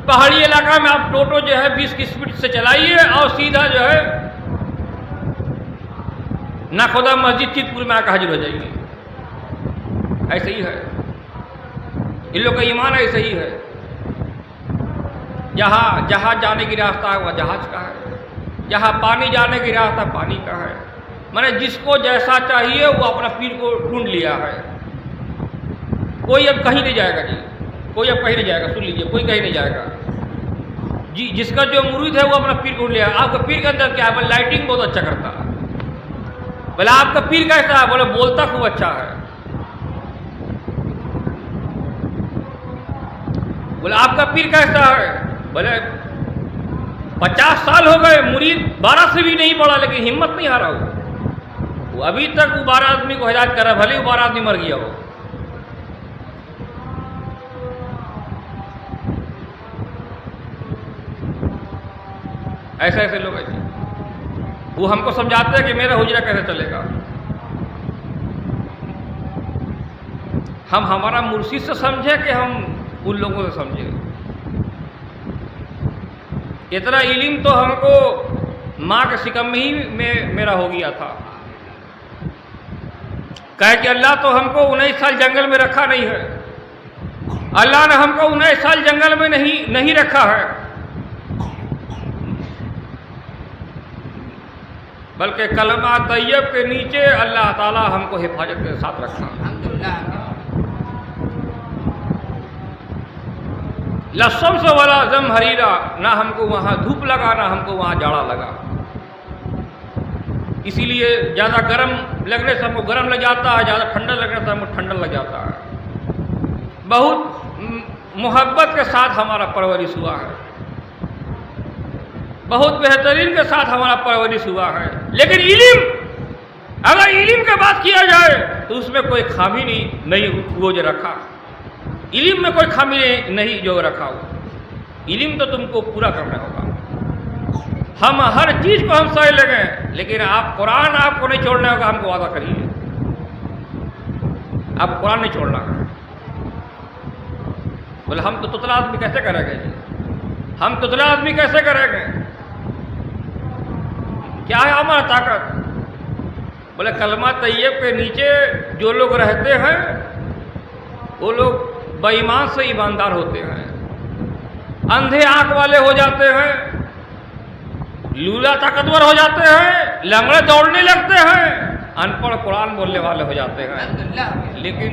پہاڑی علاقہ میں آپ ٹوٹو جو ہے 20 کی اسپیڈ سے چلائیے اور سیدھا جو ہے ناخدا مسجد چیت پور میں آ کے حاضر ہو جائیے، ایسے ہی ہے، ان لوگ کا ایمان ایسے ہی ہے، جہاں جانے کی راستہ ہے وہ جہاز کا ہے، جہاں پانی جانے کی راستہ پانی کا ہے، میں نے جس کو جیسا چاہیے وہ اپنا پیر کو ڈھونڈ لیا ہے، کوئی اب کہیں نہیں جائے گا، جی کوئی اب کہیں نہیں جائے گا، سن لیجیے، کوئی کہیں نہیں جائے گا جی، جس کا جو مرید ہے وہ اپنا پیر ڈھونڈ لیا، آپ کا پیر کے اندر کیا ہے؟ بولے لائٹنگ بہت اچھا کرتا ہے، بولے آپ کا پیر کیسا ہے؟ بولے بولتا خوب اچھا ہے، بولے آپ کا پیر کیسا ہے؟ بولے 50 سال ہو گئے، مرید 12 سے بھی نہیں پڑھا لیکن ہمت نہیں ہارا وہ ابھی تک وہ 12 آدمی کو ہدایت کر رہا ہے، بھلے وہ 12 آدمی مر گیا ہو۔ ایسے لوگ ہیں وہ ہم کو سمجھاتے ہیں کہ میرا حجرہ کیسے چلے گا۔ ہم ہمارا مرشد سے سمجھے کہ ہم ان لوگوں سے سمجھے؟ اتنا علم تو ہم کو ماں کے شکم ہی میں میرا ہو گیا تھا، کہے کہ اللہ تو ہم کو 19 سال جنگل میں رکھا نہیں ہے، اللہ نے ہم کو 19 سال جنگل میں نہیں رکھا ہے، بلکہ کلمہ طیب کے نیچے اللہ تعالی ہم کو حفاظت کے ساتھ رکھا۔ لسم سے والا زم ہریرا، نہ ہم کو وہاں دھوپ لگا نہ ہم کو وہاں جاڑا لگا، اسی لیے زیادہ گرم لگنے سے ہم کو گرم لگ جاتا ہے، زیادہ ٹھنڈا لگنے سے ہم کو ٹھنڈا لگ جاتا ہے۔ بہت محبت کے ساتھ ہمارا پرورش ہوا ہے، بہت بہترین کے ساتھ ہمارا پرورش ہوا ہے، لیکن علم، اگر علم کی بات کیا جائے تو اس میں کوئی خامی نہیں وہ جو رکھا، علم میں کوئی خامی نہیں جو رکھا ہو، علم تو تم کو پورا کرنا ہوگا۔ ہم ہر چیز کو ہم سمجھ لگیں، لیکن آپ قرآن آپ کو نہیں چھوڑنا ہوگا، ہم کو وعدہ کریے آپ قرآن نہیں چھوڑنا ہے۔ بولے ہم تو تتلا آدمی کیسے کریں گے جی، ہم تتلا آدمی کیسے کریں گے، کیا ہے ہمارا طاقت؟ بولے کلمہ طیب کے نیچے جو لوگ رہتے ہیں وہ لوگ بے ایمان سے ایماندار ہوتے ہیں، اندھے آنکھ والے ہو جاتے ہیں، لولا طاقتور ہو جاتے ہیں، لنگڑے دوڑنے لگتے ہیں، ان پڑھ قرآن بولنے والے ہو جاتے ہیں، لیکن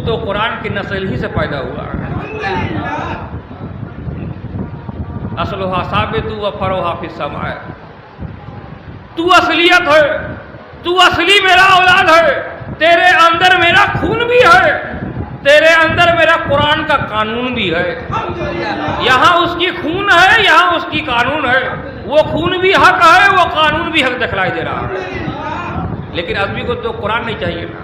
تو قرآن کی نسل ہی سے پیدا ہوا ہے۔ اصلھا ثابت و فروھا فی السماء، تو اصلیت ہے، تو اصلی میرا اولاد ہے، تیرے اندر میرا خون بھی ہے، تیرے اندر میرا قرآن کا قانون بھی ہے، یہاں اس کی خون ہے، یہاں اس کی قانون ہے، وہ خون بھی حق ہے، وہ قانون بھی حق دکھلائی دے رہا ہے، لیکن آدمی کو تو قرآن نہیں چاہیے نا،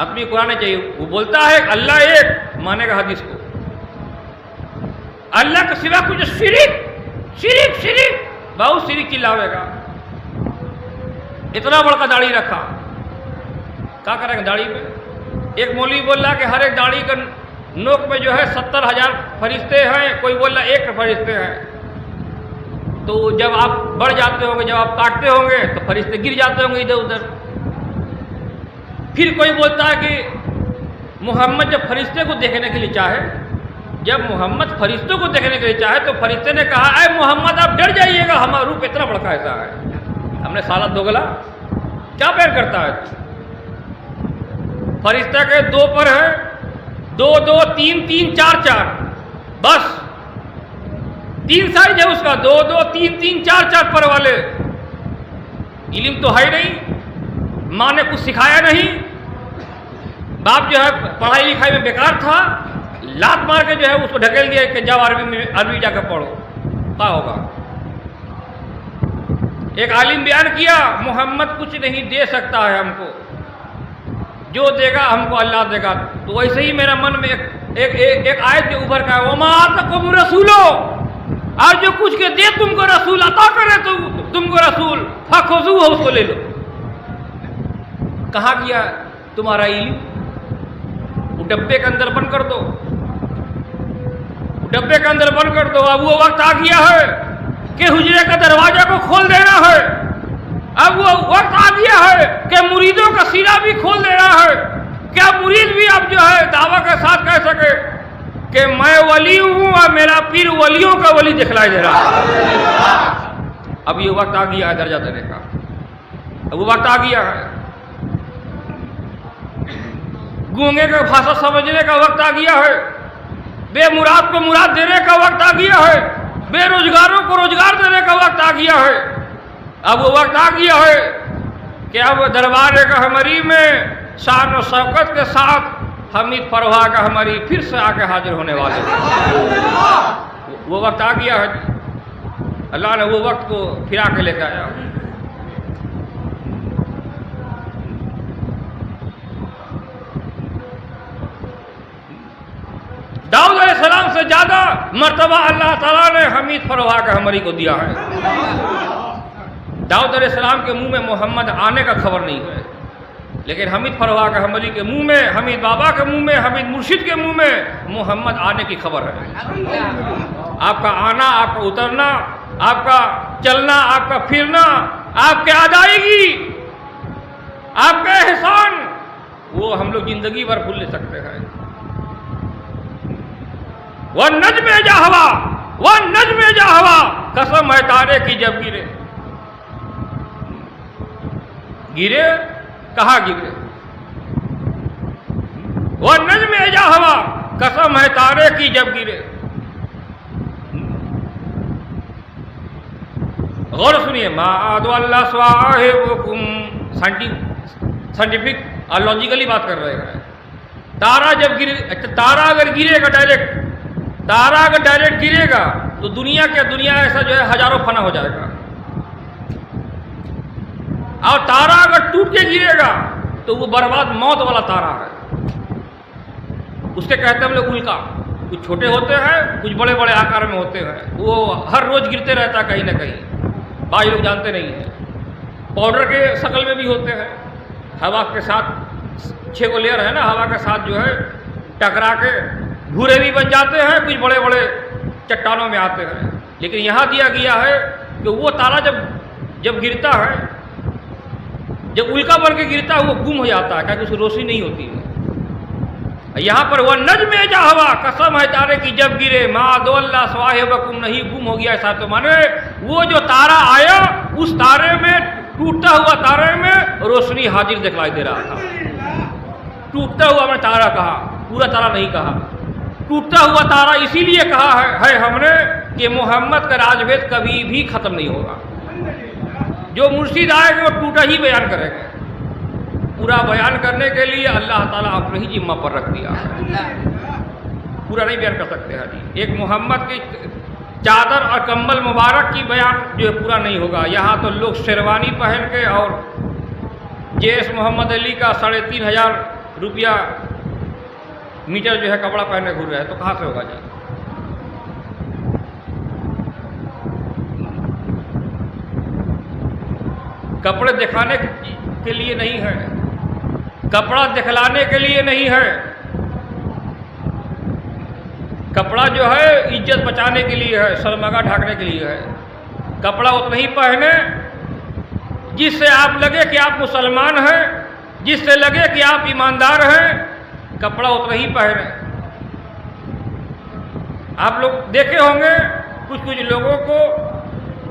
آدمی قرآن نہیں چاہیے، وہ بولتا ہے اللہ ایک، مانے گا حدیث کو، اللہ کے سوا کچھ شرک بہت شرک چلاوے گا، اتنا بڑا داڑھی رکھا، کیا کریں گے داڑھی میں؟ ایک مولوی بول رہا کہ ہر ایک داڑھی کا نوک میں جو ہے 70,000 فرشتے ہیں، کوئی بول رہا 1 فرشتے ہیں، تو جب آپ بڑھ جاتے ہوں گے، جب آپ کاٹتے ہوں گے تو فرشتے گر جاتے ہوں گے ادھر ادھر۔ پھر کوئی بولتا ہے کہ محمد جب فرشتے کو دیکھنے کے لیے چاہے، جب محمد فرشتوں کو دیکھنے کے لیے چاہے تو فرشتے نے کہا اے محمد آپ ڈر جائیے گا، ہمارا روپ اتنا بڑا ایسا ہے، ہم نے سالہ دوگلا کیا پیر کرتا ہے؟ فرشتہ کے 2 پر ہے، 2 2 3 3 4 4، بس 3 سائز ہے اس کا، 2 2 3 3 4 4 پر والے، علم تو ہے نہیں، ماں نے کچھ سکھایا نہیں، باپ جو ہے پڑھائی لکھائی میں بیکار تھا، لات مار کے جو ہے اس کو ڈھکیل دیا کہ جاؤ عربی جا کے پڑھو، کیا ہوگا؟ ایک عالم بیان کیا محمد کچھ نہیں دے سکتا ہے ہم کو، جو دے گا ہم کو اللہ دے گا، تو ویسے ہی میرا من میں ایک آیت کے اوپر کا ہے وما آتاکم الرسول، اور جو کچھ کے دے تم کو رسول عطا کرے تو تم کو رسول فخذوہ، اس کو لے لو۔ کہاں گیا تمہارا علم؟ وہ ڈبے کے اندر بند کر دو، ڈبے کے اندر بند کر دو، اب وہ وقت آ گیا ہے کہ حجرے کا دروازہ کو کھول دینا ہے، اب وہ وقت آ گیا ہے کہ مریدوں کا سینہ بھی کھول دینا ہے، کیا مرید بھی اب جو ہے دعویٰ کے ساتھ کہہ سکے کہ میں ولی ہوں اور میرا پیر ولیوں کا ولی دکھلائی دے رہا ہے۔ اب یہ وقت آ گیا ہے درجہ دینے کا، اب وہ وقت آ گیا ہے، گونگے کا بھاشا سمجھنے کا وقت آ گیا ہے، بے مراد کو مراد دینے کا وقت آ گیا ہے، بے روزگاروں کو روزگار دینے کا وقت آ گیا ہے، اب وہ وقت آ گیا ہے کہ اب دربار گہمری میں شان و شوکت کے ساتھ حمید پروھا گہمری پھر سے آ کے حاضر ہونے والے ہیں۔ وہ وقت آ گیا ہے، اللہ نے وہ وقت کو پھرا کے لے کے آیا۔ داؤد علیہ السلام سے زیادہ مرتبہ اللہ تعالیٰ نے حمید فروا کے ہمری کو دیا ہے۔ داؤد علیہ السلام کے منہ میں محمد آنے کا خبر نہیں ہے، لیکن حمید فروا کے ہمری کے منہ میں، حمید بابا کے منہ میں، حمید مرشد کے منہ میں محمد آنے کی خبر ہے۔ آپ کا آنا، آپ کا اترنا، آپ کا چلنا، آپ کا پھرنا، آپ کی ادائیگی، آپ کا احسان، وہ ہم لوگ زندگی بھر بھول نہیں سکتے ہیں۔ وَالنَّجْمِ إِذَا هَوَىٰ وَالنَّجْمِ إِذَا هَوَىٰ، قسم ہے تارے کی جب گرے۔ گرے کہاں گرے؟ وَالنَّجْمِ إِذَا هَوَىٰ، قسم ہے تارے کی جب گرے۔ غور سنیے، ما عاد اللہ صاحبکم، سائنٹیفک اور لاجیکلی بات کر رہے ہیں۔ تارا جب گرے، تارا اگر گرے گا ڈائریکٹ، تارا اگر ڈائریکٹ گرے گا تو دنیا کیا دنیا ایسا جو ہے ہزاروں فنا ہو جائے گا، اور تارا اگر ٹوٹ کے گرے گا تو وہ برباد موت والا تارا ہے۔ اس کے کہتے ہیں ہم لوگ الکا، کچھ چھوٹے ہوتے ہیں، کچھ بڑے بڑے آکار میں ہوتے ہیں، وہ ہر روز گرتے رہتا ہے کہیں نہ کہیں، بعض لوگ جانتے نہیں ہیں۔ پاؤڈر کے شکل میں بھی ہوتے ہیں، ہوا کے ساتھ 6 کو لیئر ہے نا، ہوا کے ساتھ جو ہے ٹکرا کے بھورے بھی بن جاتے ہیں، کچھ بڑے بڑے چٹانوں میں آتے ہیں۔ لیکن یہاں دیا گیا ہے کہ وہ تارا جب گرتا ہے، جب الکا بن کے گرتا ہے، وہ گم ہو جاتا ہے، کیونکہ اس کی روشنی نہیں ہوتی ہے۔ یہاں پر وہ نجم إِذَا هَوَىٰ، قسم ہے تارے کی جب گرے، ما ضل اللہ صاحبکم، نہیں گم ہو گیا ایسا تو مانے وہ جو تارا آیا اس تارے میں، ٹوٹتا ہوا تارے میں روشنی حاضر دکھلائی دے رہا تھا۔ ٹوٹتا ہوا میں تارا کہا، پورا تارا نہیں کہا۔ ٹوٹتا ہوا تارا اسی لیے کہا ہے ہم نے کہ محمد کا راج بھید کبھی بھی ختم نہیں ہوگا۔ جو مرشد آئے گا وہ ٹوٹا ہی بیان کرے گا، پورا بیان کرنے کے لیے اللہ تعالیٰ اپنے ہی ذمہ پر رکھ دیا ہے، پورا نہیں بیان کر سکتے ہیں جی۔ ایک محمد کی چادر اور کمبل مبارک کی بیان جو ہے پورا نہیں ہوگا۔ یہاں تو لوگ شیروانی پہن کے اور جیس محمد علی کا 3500 روپیہ میٹر جو ہے کپڑا پہنے گھر رہے ہیں، تو کہاں سے ہوگا جی؟ کپڑے دکھانے کے لیے نہیں ہے، کپڑا دکھلانے کے لیے نہیں ہے، کپڑا جو ہے عزت بچانے کے لیے ہے، شرمگاہ ڈھانکنے کے لیے ہے۔ کپڑا اتنا ہی پہنے جس سے آپ لگے کہ آپ مسلمان ہیں، جس سے لگے کہ آپ ایماندار ہیں، کپڑا اتنا ہی پہنے۔ آپ لوگ دیکھے ہوں گے کچھ لوگوں کو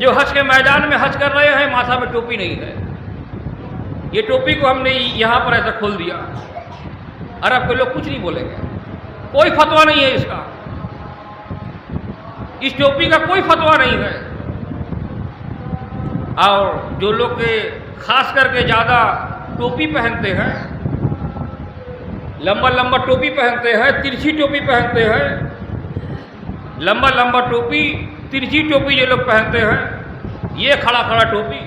جو حج کے میدان میں حج کر رہے ہیں، ماتھا میں ٹوپی نہیں ہے۔ یہ ٹوپی کو ہم نے یہاں پر ایسا کھول دیا، عرب کے لوگ کچھ نہیں بولیں گے، کوئی فتویٰ نہیں ہے اس کا، اس ٹوپی کا کوئی فتویٰ نہیں ہے۔ اور جو لوگ خاص کر کے زیادہ ٹوپی پہنتے ہیں، لمبا لمبا ٹوپی پہنتے ہیں، ترچھی ٹوپی پہنتے ہیں، لمبا لمبا ٹوپی، ترچھی ٹوپی جو لوگ پہنتے ہیں، یہ کھڑا کھڑا ٹوپی،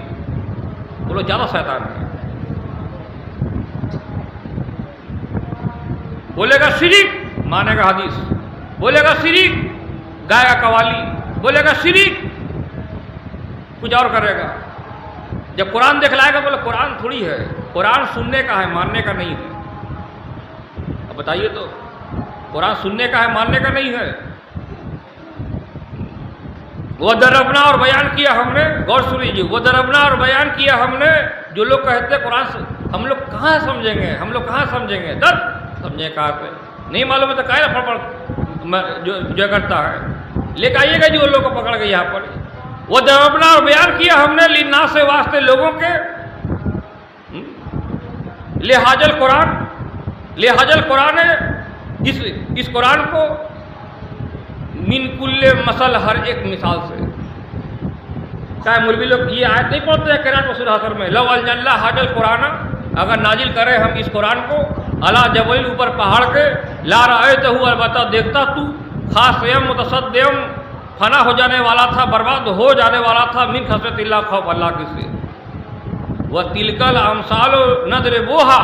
وہ لوگ زیادہ شیطان ہیں۔ بولے گا شریک، مانے گا حدیث، بولے گا شریک، گائے گا قوالی، بولے گا شریک، کچھ اور کرے گا۔ جب قرآن دکھلائے گا بولے قرآن تھوڑی ہے، قرآن سننے کا ہے، ماننے کا نہیں ہے۔ اب بتائیے تو، قرآن سننے کا ہے، ماننے کا نہیں ہے۔ وہ دربنا اور بیان کیا ہم نے، غور سنیے، وہ دربنا اور بیان کیا ہم نے، جو لوگ کہتے ہیں قرآن سے ہم لوگ کہاں سمجھیں گے، ہم لوگ کہاں سمجھیں گے، در سمجھیں کہاں پہ نہیں معلوم ہے تو کہہ رہا پڑھ جو کرتا ہے، لے کے آئیے گا جی وہ لوگ کو پکڑ کے یہاں پر۔ وہ دربنا اور بیان کیا ہم نے للناس سے واسطے لوگوں کے، لحاظ القرآن، لحاظ القرآن ہے اس قرآن کو من کل مثل، ہر ایک مثال سے۔ چاہے مولوی لوگ یہ آیت نہیں پڑھتے ہیں قرآن وصول حاصل میں، لو انزلنا ھذا القرآن، اگر نازل کرے ہم اس قرآن کو علی جبل، اوپر پہاڑ کے، لا رأیتہ، البتہ دیکھتا تو، خاصم متصدم، فنا ہو جانے والا تھا، برباد ہو جانے والا تھا، من خشیت اللہ، خوف اللہ کی سے۔ وَتِلْكَ الْأَمْثَالُ نَضْرِبُوهَا،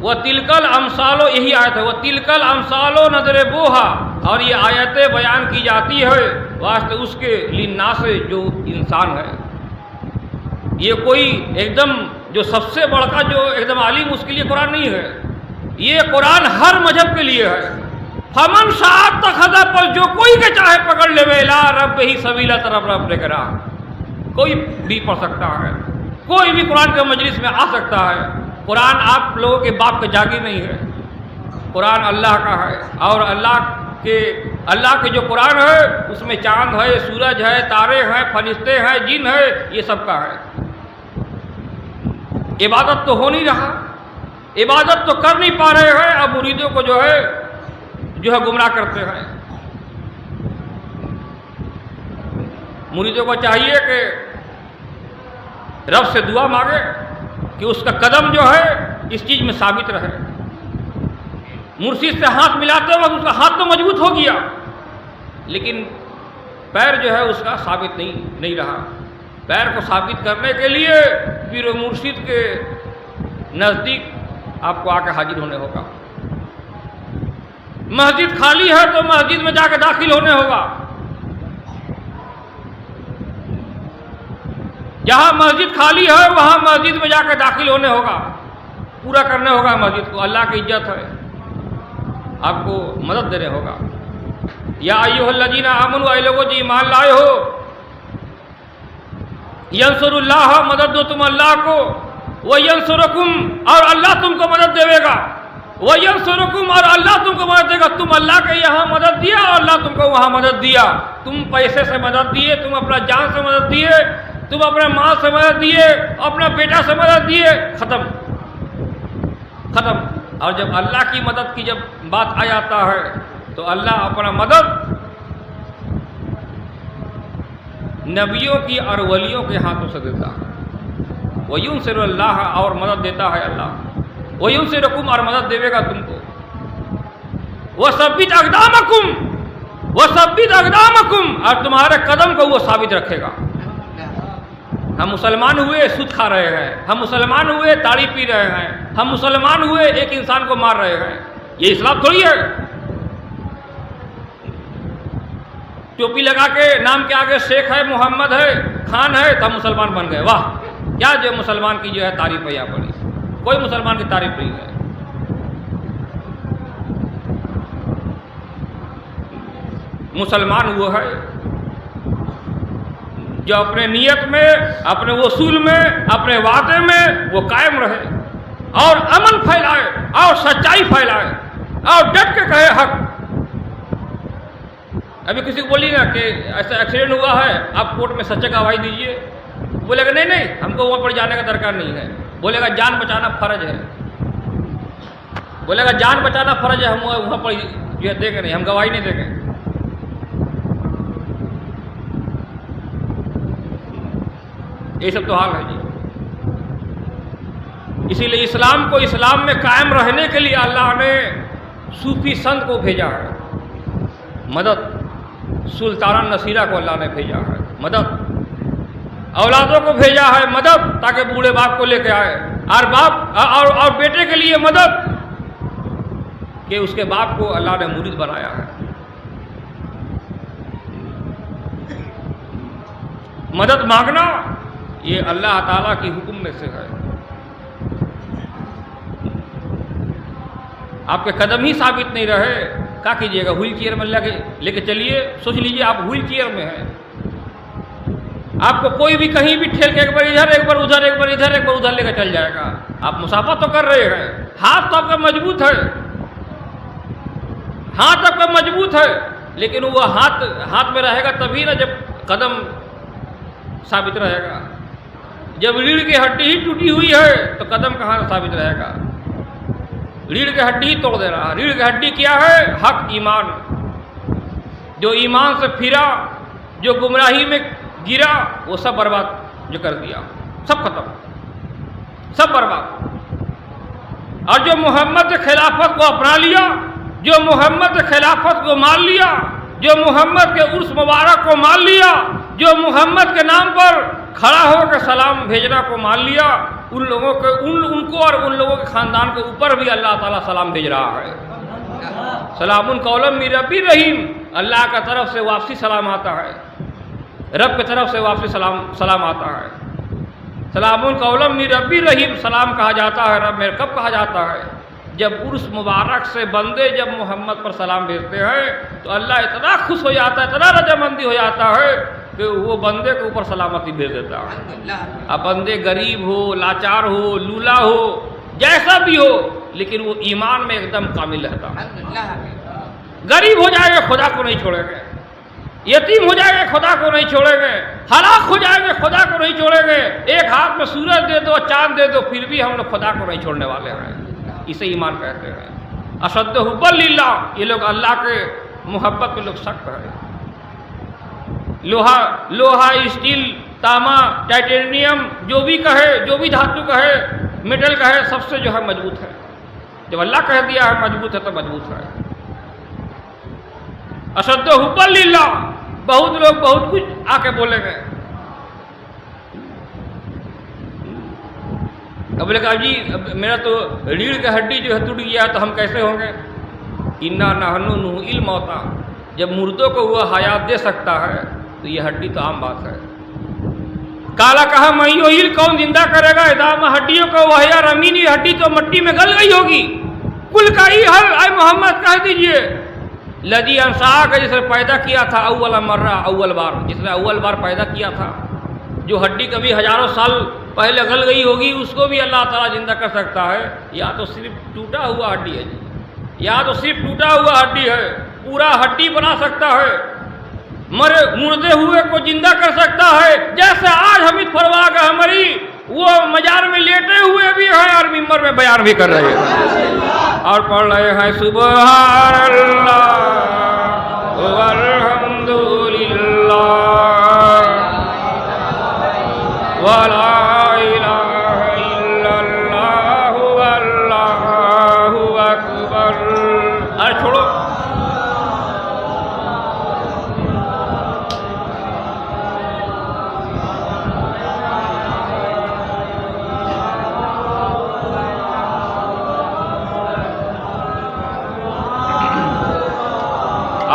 وَتِلْكَ الْأَمْثَالُ، یہی آیت ہے، وَتِلْكَ الْأَمْثَالُ نَضْرِبُوهَا، اور یہ آیتیں بیان کی جاتی ہے واسطے اس کے للناس جو انسان ہے۔ یہ کوئی ایک دم جو سب سے بڑا جو ایک دم عالم اس کے لیے قرآن نہیں ہے، یہ قرآن ہر مذہب کے لیے ہے۔ فمن شاء اتخذ، پر جو کوئی کے چاہے پکڑ لے الی ربہ سبیلا، طرف رب لے کر کوئی بھی پڑھ سکتا ہے، کوئی بھی قرآن کے مجلس میں آ سکتا ہے۔ قرآن آپ لوگوں کے باپ کے جاگیر نہیں ہے، قرآن اللہ کا ہے، اور اللہ کے جو قرآن ہے اس میں چاند ہے، سورج ہے، تارے ہیں، فرشتے ہیں، جن ہے، یہ سب کا ہے۔ عبادت تو ہو نہیں رہا، عبادت تو کر نہیں پا رہے ہیں، اب مریدوں کو جو ہے گمراہ کرتے ہیں۔ مریدوں کو چاہیے کہ رب سے دعا مانگے کہ اس کا قدم جو ہے اس چیز میں ثابت رہے۔ مرشد سے ہاتھ ملاتے وقت اس کا ہاتھ تو مضبوط ہو گیا، لیکن پیر جو ہے اس کا ثابت نہیں رہا۔ پیر کو ثابت کرنے کے لیے پیر و مرشد کے نزدیک آپ کو آ کے حاضر ہونے ہوگا۔ مسجد خالی ہے تو مسجد میں جا کے داخل ہونے ہوگا، جہاں مسجد خالی ہے وہاں مسجد میں جا کے داخل ہونے ہوگا، پورا کرنے ہوگا مسجد کو۔ اللہ کی عزت ہے، آپ کو مدد دینے ہوگا۔ یا ایھا الذین آمنوا، اے لوگوں جو ایمان لائے ہو، ینصر اللہ، مدد دو تم اللہ کو، وینصرکم، اور اللہ تم کو مدد دے گا، وینصرکم، اور اللہ تم کو مدد دے گا۔ تم اللہ کے یہاں مدد دیا اور اللہ تم کو وہاں مدد دیا۔ تم پیسے سے مدد دیے، تم اپنا جان سے مدد دیے، تم اپنے ماں سے مدد دیے، اپنا بیٹا سے مدد دیے، ختم۔ اور جب اللہ کی مدد کی جب بات آ جاتا ہے تو اللہ اپنا مدد نبیوں کی اور ولیوں کے ہاتھوں سے دیتا ہے۔ وَيُنْصِرُ اللَّهَ، اور مدد دیتا ہے اللہ۔ وَيُنْصِرُكُمْ، اور مدد دے گا تم کو۔ وَثَبِّتْ أَقْدَامَكُمْ، وَثَبِّتْ أَقْدَامَكُمْ، اور تمہارے قدم کو وہ ثابت رکھے گا۔ ہم مسلمان ہوئے سود کھا رہے ہیں، ہم مسلمان ہوئے تاڑی پی رہے ہیں، ہم مسلمان ہوئے ایک انسان کو مار رہے ہیں، یہ اسلام تھوڑی ہے۔ ٹوپی لگا کے نام کے آگے شیخ ہے، محمد ہے، خان ہے، تو ہم مسلمان بن گئے۔ واہ، کیا جو مسلمان کی جو ہے تعریف ہے یہاں پڑی، کوئی مسلمان کی تعریف نہیں ہے۔ مسلمان وہ ہے جو اپنے نیت میں، اپنے وصول میں، اپنے وعدے میں وہ قائم رہے اور امن پھیلائے اور سچائی پھیلائے اور ڈٹ کے کہے حق۔ ابھی کسی کو بولی نا کہ ایسا ایکسیڈنٹ ہوا ہے، آپ کورٹ میں سچے گواہی دیجئے، بولے گا نہیں ہم کو وہاں پر جانے کا درکار نہیں ہے، بولے گا جان بچانا فرض ہے، بولے گا جان بچانا فرض ہے، ہم وہاں پر جو ہے دیں گے نہیں، ہم گواہی نہیں دیں گے۔ یہ سب تو حال ہے جی۔ اسی لیے اسلام کو اسلام میں قائم رہنے کے لیے اللہ نے صوفی سنت کو بھیجا ہے، مدد۔ سلطان نصیرہ کو اللہ نے بھیجا ہے، مدد۔ اولادوں کو بھیجا ہے، مدد، تاکہ بوڑھے باپ کو لے کے آئے، اور باپ اور بیٹے کے لیے مدد کہ اس کے باپ کو اللہ نے مرید بنایا ہے۔ مدد مانگنا یہ اللہ تعالیٰ کی حکم میں سے ہے۔ آپ کے قدم ہی ثابت نہیں رہے، کیا کیجیے گا؟ وہیل چیئر میں لے کے چلیے، سوچ لیجیے آپ وہیل چیئر میں ہیں، آپ کو کوئی بھی کہیں بھی ٹھیل کے ایک بار ادھر ایک بار ادھر، ایک بار ادھر ایک بار ادھر لے کے چل جائے گا۔ آپ مسافہ تو کر رہے ہیں، ہاتھ تو آپ کا مضبوط ہے، ہاتھ آپ کا مضبوط ہے، لیکن وہ ہاتھ میں رہے گا تبھی نا جب قدم ثابت رہے گا۔ جب ریڑھ کی ہڈی ہی ٹوٹی ہوئی ہے تو قدم کہاں ثابت رہے گا؟ ریڑھ کی ہڈی ہی توڑ دے رہا۔ ریڑھ کی ہڈی کیا ہے؟ حق، ایمان۔ جو ایمان سے پھرا، جو گمراہی میں گرا، وہ سب برباد جو کر دیا، سب ختم، سب برباد۔ اور جو محمد خلافت کو اپنا لیا، جو محمد خلافت کو مان لیا، جو محمد کے عرس مبارک کو مان لیا، جو محمد کے نام پر کھڑا ہو کے سلام بھیجنا کو مان لیا، ان لوگوں کے ان کو اور ان لوگوں کے خاندان کے اوپر بھی اللہ تعالیٰ سلام بھیج رہا ہے۔ سلام قولا من رب الرحیم، اللہ کی طرف سے واپسی سلام آتا ہے، رب کی طرف سے واپسی سلام آتا ہے۔ سلام قولا من رب الرحیم سلام کہا جاتا ہے رب میں کب کہا جاتا ہے؟ جب عرس مبارک سے بندے جب محمد پر سلام بھیجتے ہیں تو اللہ اتنا خوش ہو جاتا ہے، اتنا رضامندی ہو جاتا ہے کہ وہ بندے کے اوپر سلامتی بھیج دیتا ہے۔ اب بندے غریب ہو، لاچار ہو، لولا ہو، جیسا بھی ہو، لیکن وہ ایمان میں ایک دم کامل رہتا ہے۔ غریب ہو جائے گا خدا کو نہیں چھوڑیں گے، یتیم ہو جائے گا خدا کو نہیں چھوڑیں گے، ہلاک ہو جائے گا خدا کو نہیں چھوڑیں گے، ایک ہاتھ میں سورج دے دو، چاند دے دو، پھر بھی ہم لوگ خدا کو نہیں چھوڑنے والے ہیں۔ اسے ایمان کہتے ہیں۔ اشد حب للہ، یہ لوگ اللہ کے محبت پہ لوگ سخت ہے۔ لوہا، اسٹیل، تانبا، ٹائٹینیم، جو بھی کہے، جو بھی دھاتو کہے، میٹل کہے، سب سے جو ہے مضبوط ہے۔ جب اللہ کہہ دیا ہے مضبوط ہے تو مضبوط ہے۔ اشد حب للہ، بہت لوگ بہت کچھ آ کے بولیں گے۔ اب بولے کہا جی میرا تو ریڑھ کا ہڈی جو ہے ٹوٹ گیا تو ہم کیسے ہوں گے؟ انا نحن نحیی الموتیٰ، جب مردوں کو وہ حیات دے سکتا ہے تو یہ ہڈی تو عام بات ہے۔ کالا کہا میں یحیی، کون زندہ کرے گا عظام ہڈیوں کو، وہی رمین، یہ ہڈی تو مٹی میں گل گئی ہوگی۔ کل کا ہی حل، اے محمد کہہ دیجئے لذی انشا، کا جس نے پیدا کیا تھا اول مرہ، اول بار، جس نے اول بار پیدا کیا تھا، جو ہڈی کبھی ہزاروں سال پہلے گل گئی ہوگی اس کو بھی اللہ تعالیٰ زندہ کر سکتا ہے۔ یا تو صرف ٹوٹا ہوا ہڈی ہے جی، یا تو صرف ٹوٹا ہوا ہڈی ہے، پورا ہڈی بنا سکتا ہے، مردے ہوئے کو زندہ کر سکتا ہے، جیسے آج حمید پرواہ کا ہماری وہ مزار میں لیٹے ہوئے بھی ہیں اور ممبر میں بیان بھی کر رہے ہیں اور پڑھ رہے ہیں سبحان اللہ والحمد للہ ولا الہ الا اللہ واللہ اکبر۔ ارے چھوڑو،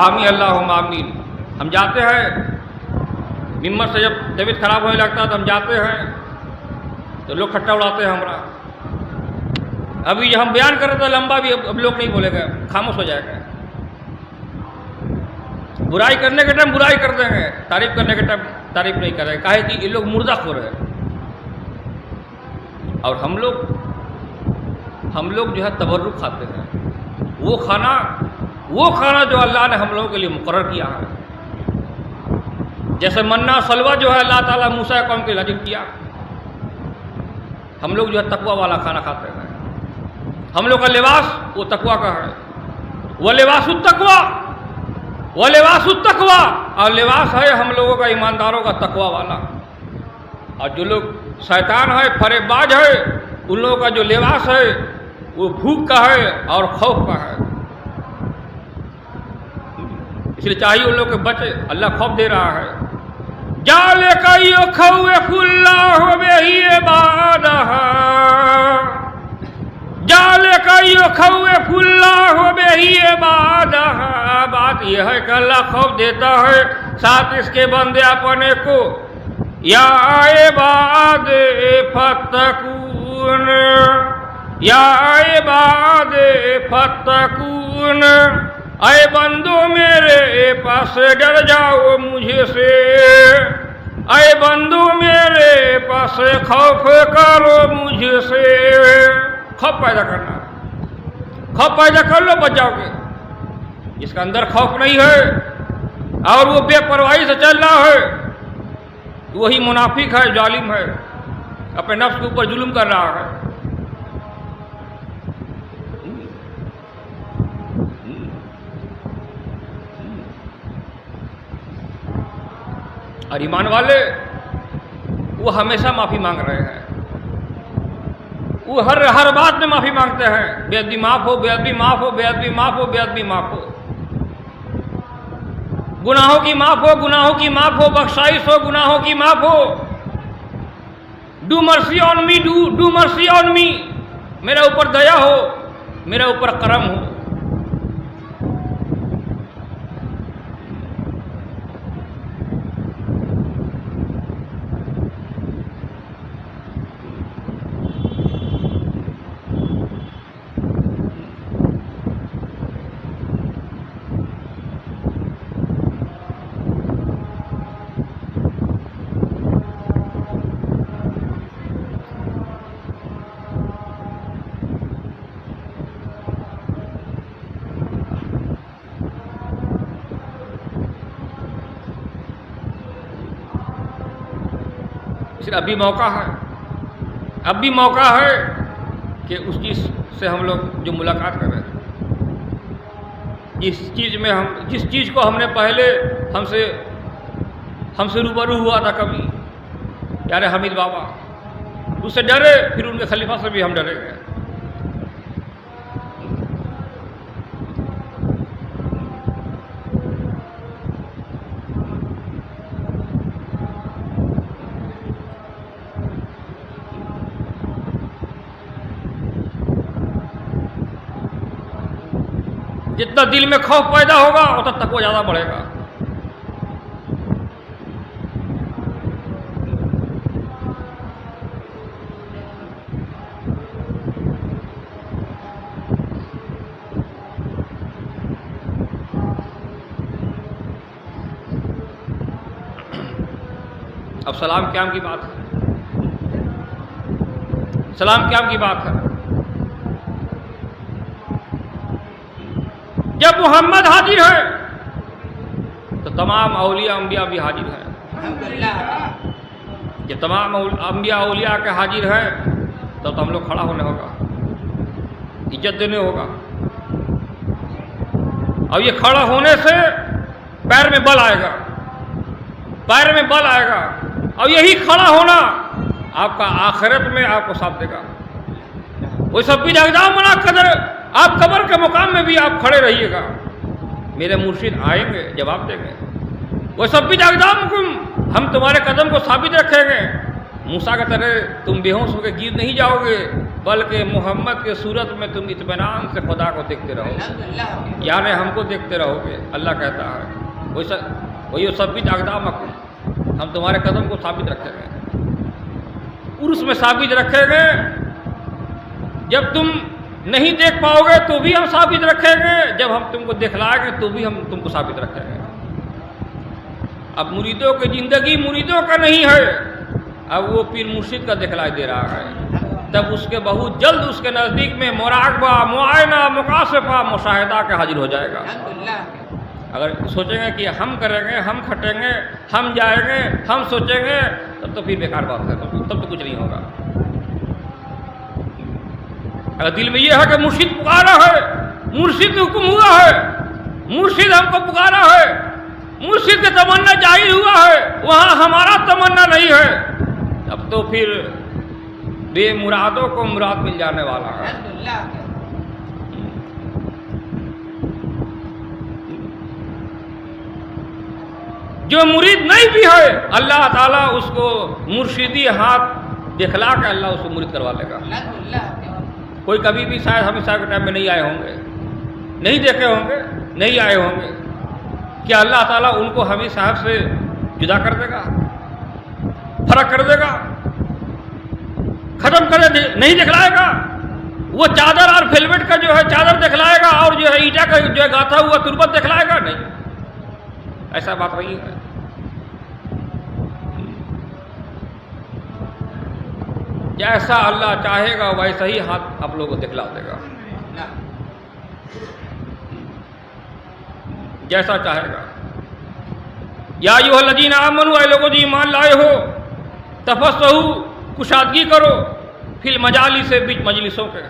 آمین اللہم آمین۔ ہم جاتے ہیں ممبر سے، جب طبیعت خراب ہونے لگتا ہے تو ہم جاتے ہیں تو لوگ کھٹا اڑاتے ہیں ہمارا۔ ابھی ہم بیان کر رہے تھے لمبا بھی، اب لوگ نہیں بولے گا، خاموش ہو جائے گا۔ برائی کرنے کے ٹائم برائی کر دیں گے، تعریف کرنے کے ٹائم تعریف نہیں کریں گے، کہے کہ یہ لوگ مردہ خور ہیں۔ اور ہم لوگ جو ہے تبرک کھاتے ہیں، وہ کھانا جو اللہ نے ہم لوگوں کے لیے مقرر کیا ہے۔ جیسے منا سلوہ جو ہے اللہ تعالیٰ موسیٰ قوم کے نازل کیا، ہم لوگ جو ہے تقوی والا کھانا کھاتے ہیں۔ ہم لوگ کا لباس وہ تقوی کا ہے، وہ لباس التقوی، اور لباس ہے ہم لوگوں کا ایمانداروں کا تقوی والا۔ اور جو لوگ شیطان ہے، فریب باز ہے، ان لوگوں کا جو لباس ہے وہ بھوک کا ہے اور خوف کا ہے۔ اس لیے چاہیے ان لوگ کے بچے، اللہ خوف دے رہا ہے۔ ذالک یخوف اللہ بہ عبادہ، ذالک یخوف اللہ بہ عبادہ۔ بات یہ ہے کہ اللہ خوف دیتا ہے ساتھ اس کے بندے اپنے کو۔ یا عباد فتقون، یا عباد فتقون، اے بندو میرے پاس ڈر جاؤ مجھے سے، اے بندو میرے پاس خوف کرو مجھے سے۔ خوف پیدا کرنا، خوف پیدا کر لو بچ جاؤ گے۔ جس کا اندر خوف نہیں ہے اور وہ بے پرواہی سے چل رہا ہے وہی منافق ہے، ظالم ہے، اپنے نفس کے اوپر ظلم کر رہا ہے۔ اور ایمان والے وہ ہمیشہ معافی مانگ رہے ہیں، وہ ہر بات میں معافی مانگتے ہیں، بے ادبی معاف ہو، بے ادبی معاف ہو، بے ادبی معاف ہو، بے ادبی معاف ہو۔ گناہوں کی معاف ہو، گناہوں کی معاف ہو، بخشائش ہو، گناہوں کی معاف ہو. ڈو مرسی آن می، ڈو مرسی آن می. میرے اوپر دیا ہو، میرے اوپر کرم ہو. ابھی موقع ہے، اب بھی موقع ہے کہ اس چیز سے ہم لوگ جو ملاقات کر رہے ہیں، جس چیز کو ہم نے پہلے ہم سے روبرو ہوا تھا کبھی، یار حمید بابا، اس سے ڈرے، پھر ان کے خلیفہ سے بھی ہم ڈرے گئے. جتنا دل میں خوف پیدا ہوگا اتنا تقوی زیادہ بڑھے گا. اب سلام قیام کی بات ہے، سلام قیام کی بات ہے. جب محمد حاضر ہے تو تمام اولیاء انبیاء بھی حاضر ہیں. جب تمام انبیاء اولیاء کے حاضر ہیں تو ہم لوگ کھڑا ہونے ہوگا، عزت دینے ہوگا. اور یہ کھڑا ہونے سے پیر میں بل آئے گا، پیر میں بل آئے گا. اور یہی کھڑا ہونا آپ کا آخرت میں آپ کو ساتھ دے گا. وہ سب بھی اقدام بنا قدر آپ قبر کے مقام میں بھی آپ کھڑے رہیے گا. میرے مرشد آئیں گے، جواب دیں گے. وہ سب بھی اقدام ہم تمہارے قدم کو ثابت رکھیں گے. موسیٰ کی طرح تم بے ہوش ہو کے گر نہیں جاؤ گے، بلکہ محمد کے صورت میں تم اطمینان سے خدا کو دیکھتے رہو گے، یعنی ہم کو دیکھتے رہو گے. اللہ کہتا ہے وہی سب بھی اقدام ہم تمہارے قدم کو ثابت رکھیں گے. عرس میں ثابت رکھیں گے. جب تم نہیں دیکھ پاؤ گے تو بھی ہم ثابت رکھیں گے، جب ہم تم کو دکھلائیں گے تو بھی ہم تم کو ثابت رکھیں گے. اب مریدوں کی زندگی مریدوں کا نہیں ہے، اب وہ پیر مرشد کا دکھلائی دے رہا ہے. تب اس کے بہت جلد اس کے نزدیک میں مراقبہ، معائنہ، مقاصفہ، مشاہدہ کے حاضر ہو جائے گا. اگر سوچیں گے کہ ہم کریں گے، ہم کھٹیں گے، ہم جائیں گے، ہم سوچیں گے، تب تو پھر بیکار بات ہے، تب تو کچھ نہیں ہوگا. اگر دل میں یہ ہے کہ مرشد پکارا ہے، مرشد حکم ہوا ہے، مرشد ہم کو پکارا ہے، مرشد کا تمنا ظاہر ہوا ہے، وہاں ہمارا تمنا نہیں ہے، اب تو پھر بے مرادوں کو مراد مل جانے والا ہے. جو مرید نہیں بھی ہے اللہ تعالیٰ اس کو مرشدی ہاتھ دکھلا کے اللہ اس کو مرید کروا لے گا. کوئی کبھی بھی شاید ہم صاحب کے ٹائم میں نہیں آئے ہوں گے، نہیں دیکھے ہوں گے، نہیں آئے ہوں گے. کیا اللہ تعالیٰ ان کو ہمیں صاحب سے جدا کر دے گا، فرق کر دے گا، ختم کر دے، نہیں دکھلائے گا؟ وہ چادر اور فیلوٹ کا جو ہے چادر دکھلائے گا، اور جو ہے اینٹا کا جو ہے گاتھا ہوا تربت دکھلائے گا؟ نہیں، ایسا بات نہیں ہے. جیسا اللہ چاہے گا ویسا ہی ہاتھ آپ لوگوں کو دکھلا دے گا، جیسا چاہے گا. یا ایھا الذین آمنوا، اے لوگوں جو ایمان لائے ہو، تفصحوا، کشادگی کرو، فی المجالس، بیچ مجلسوں کے،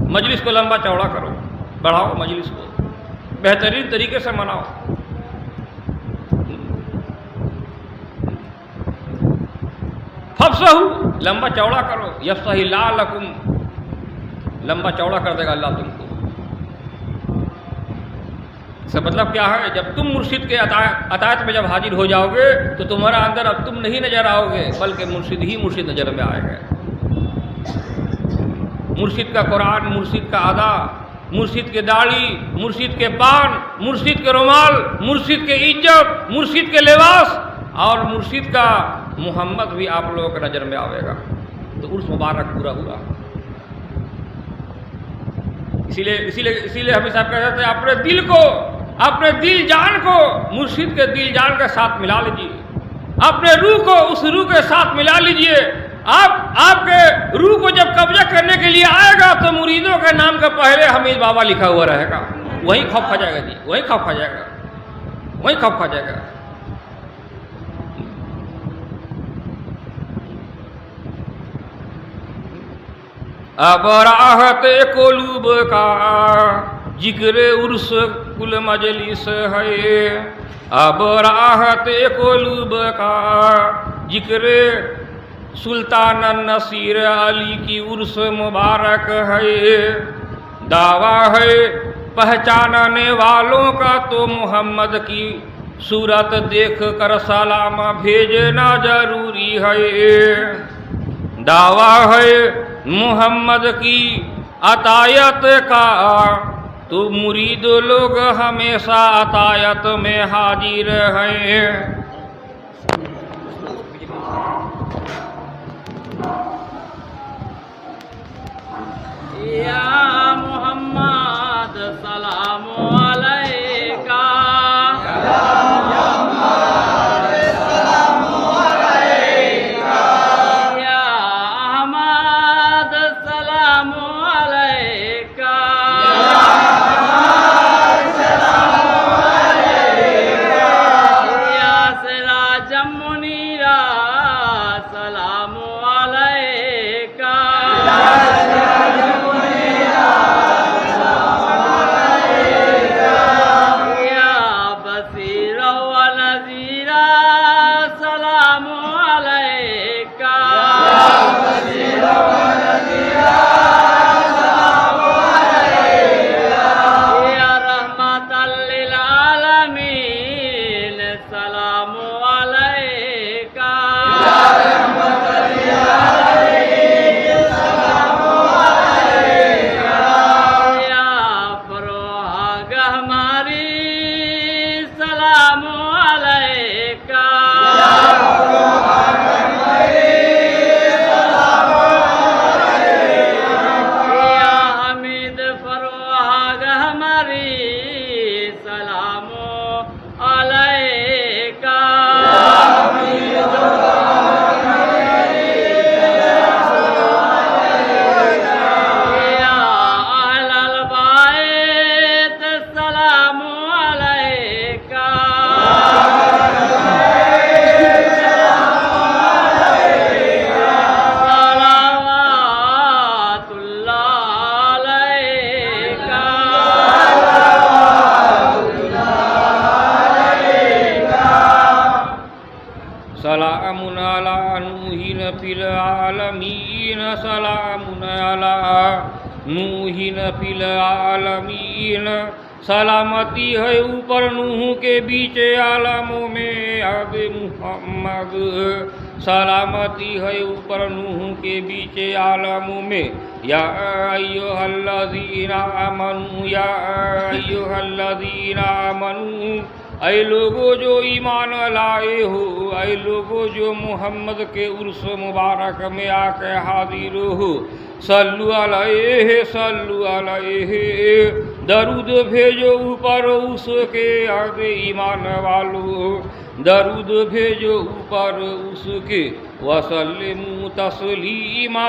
مجلس کو لمبا چوڑا کرو، بڑھاؤ مجلس کو، بہترین طریقے سے مناؤ. فافصحوا، لمبا چوڑا کرو، یفصح اللہ لکم، لمبا چوڑا کر دے گا اللہ تم کو. اس کا مطلب کیا ہے؟ جب تم مرشد کے اطاعت میں جب حاضر ہو جاؤ گے تو تمہارا اندر اب تم نہیں نظر آؤ گے، بلکہ مرشد ہی مرشد نظر میں آئے گا۔ مرشد کا قرآن، مرشد کا ادا، مرشد کے داڑھی، مرشد کے پان، مرشد کے رومال، مرشد کے عزت، مرشد کے لباس اور مرشد کا محمد بھی آپ لوگوں کے نظر میں آئے گا، تو عرس مبارک پورا ہوا۔ اسی لیے ہمیں صاحب کہتے ہیں اپنے دل کو، اپنے دل جان کو مرشد کے دل جان کے ساتھ ملا لیجیے، اپنے روح کو اس روح کے ساتھ ملا لیجیے۔ آپ کے روح کو جب قبضہ کرنے کے لیے آئے گا تو مریدوں کے نام کا پہلے حمید بابا لکھا ہوا رہے گا، وہی خوف کھا جائے گا جی، وہی خوف کھا جائے گا، وہی خوف کھا جائے گا۔ اب راحت قلوب کا ذکر عرس کل مجلس ہے، اب راحت قلوب کا ذکر سلطان النصیر علی کی عرس مبارک ہے، دعویٰ ہے پہچاننے والوں کا تو محمد کی صورت دیکھ کر سلام بھیجنا ضروری ہے، دعویٰ ہے محمد کی عطایت کا تو مرید لوگ ہمیشہ عطایت میں حاضر ہیں۔ یا محمد سلام علیکہ، سلام علی نوح فی العالمین، سلام علی نوح فی العالمین، سلامتی ہے اوپر نوح کے بیچ عالموں میں یاد محمد، سلامتی ہے اوپر نوح کے بیچ عالموں میں، یا ایھا الذین آمنوا، یا ایھا الذین آمنوا، اے لوگو جو ایمان لائے ہو، اے لوگو جو محمد کے عرس مبارک میں آ کے حاضر ہو، صلو علیہ صلو علیہ، درود بھیجو اوپر اس کے یاد ایمان والو، درود بھیجو اوپر اس کے، وسلموا تسلیما۔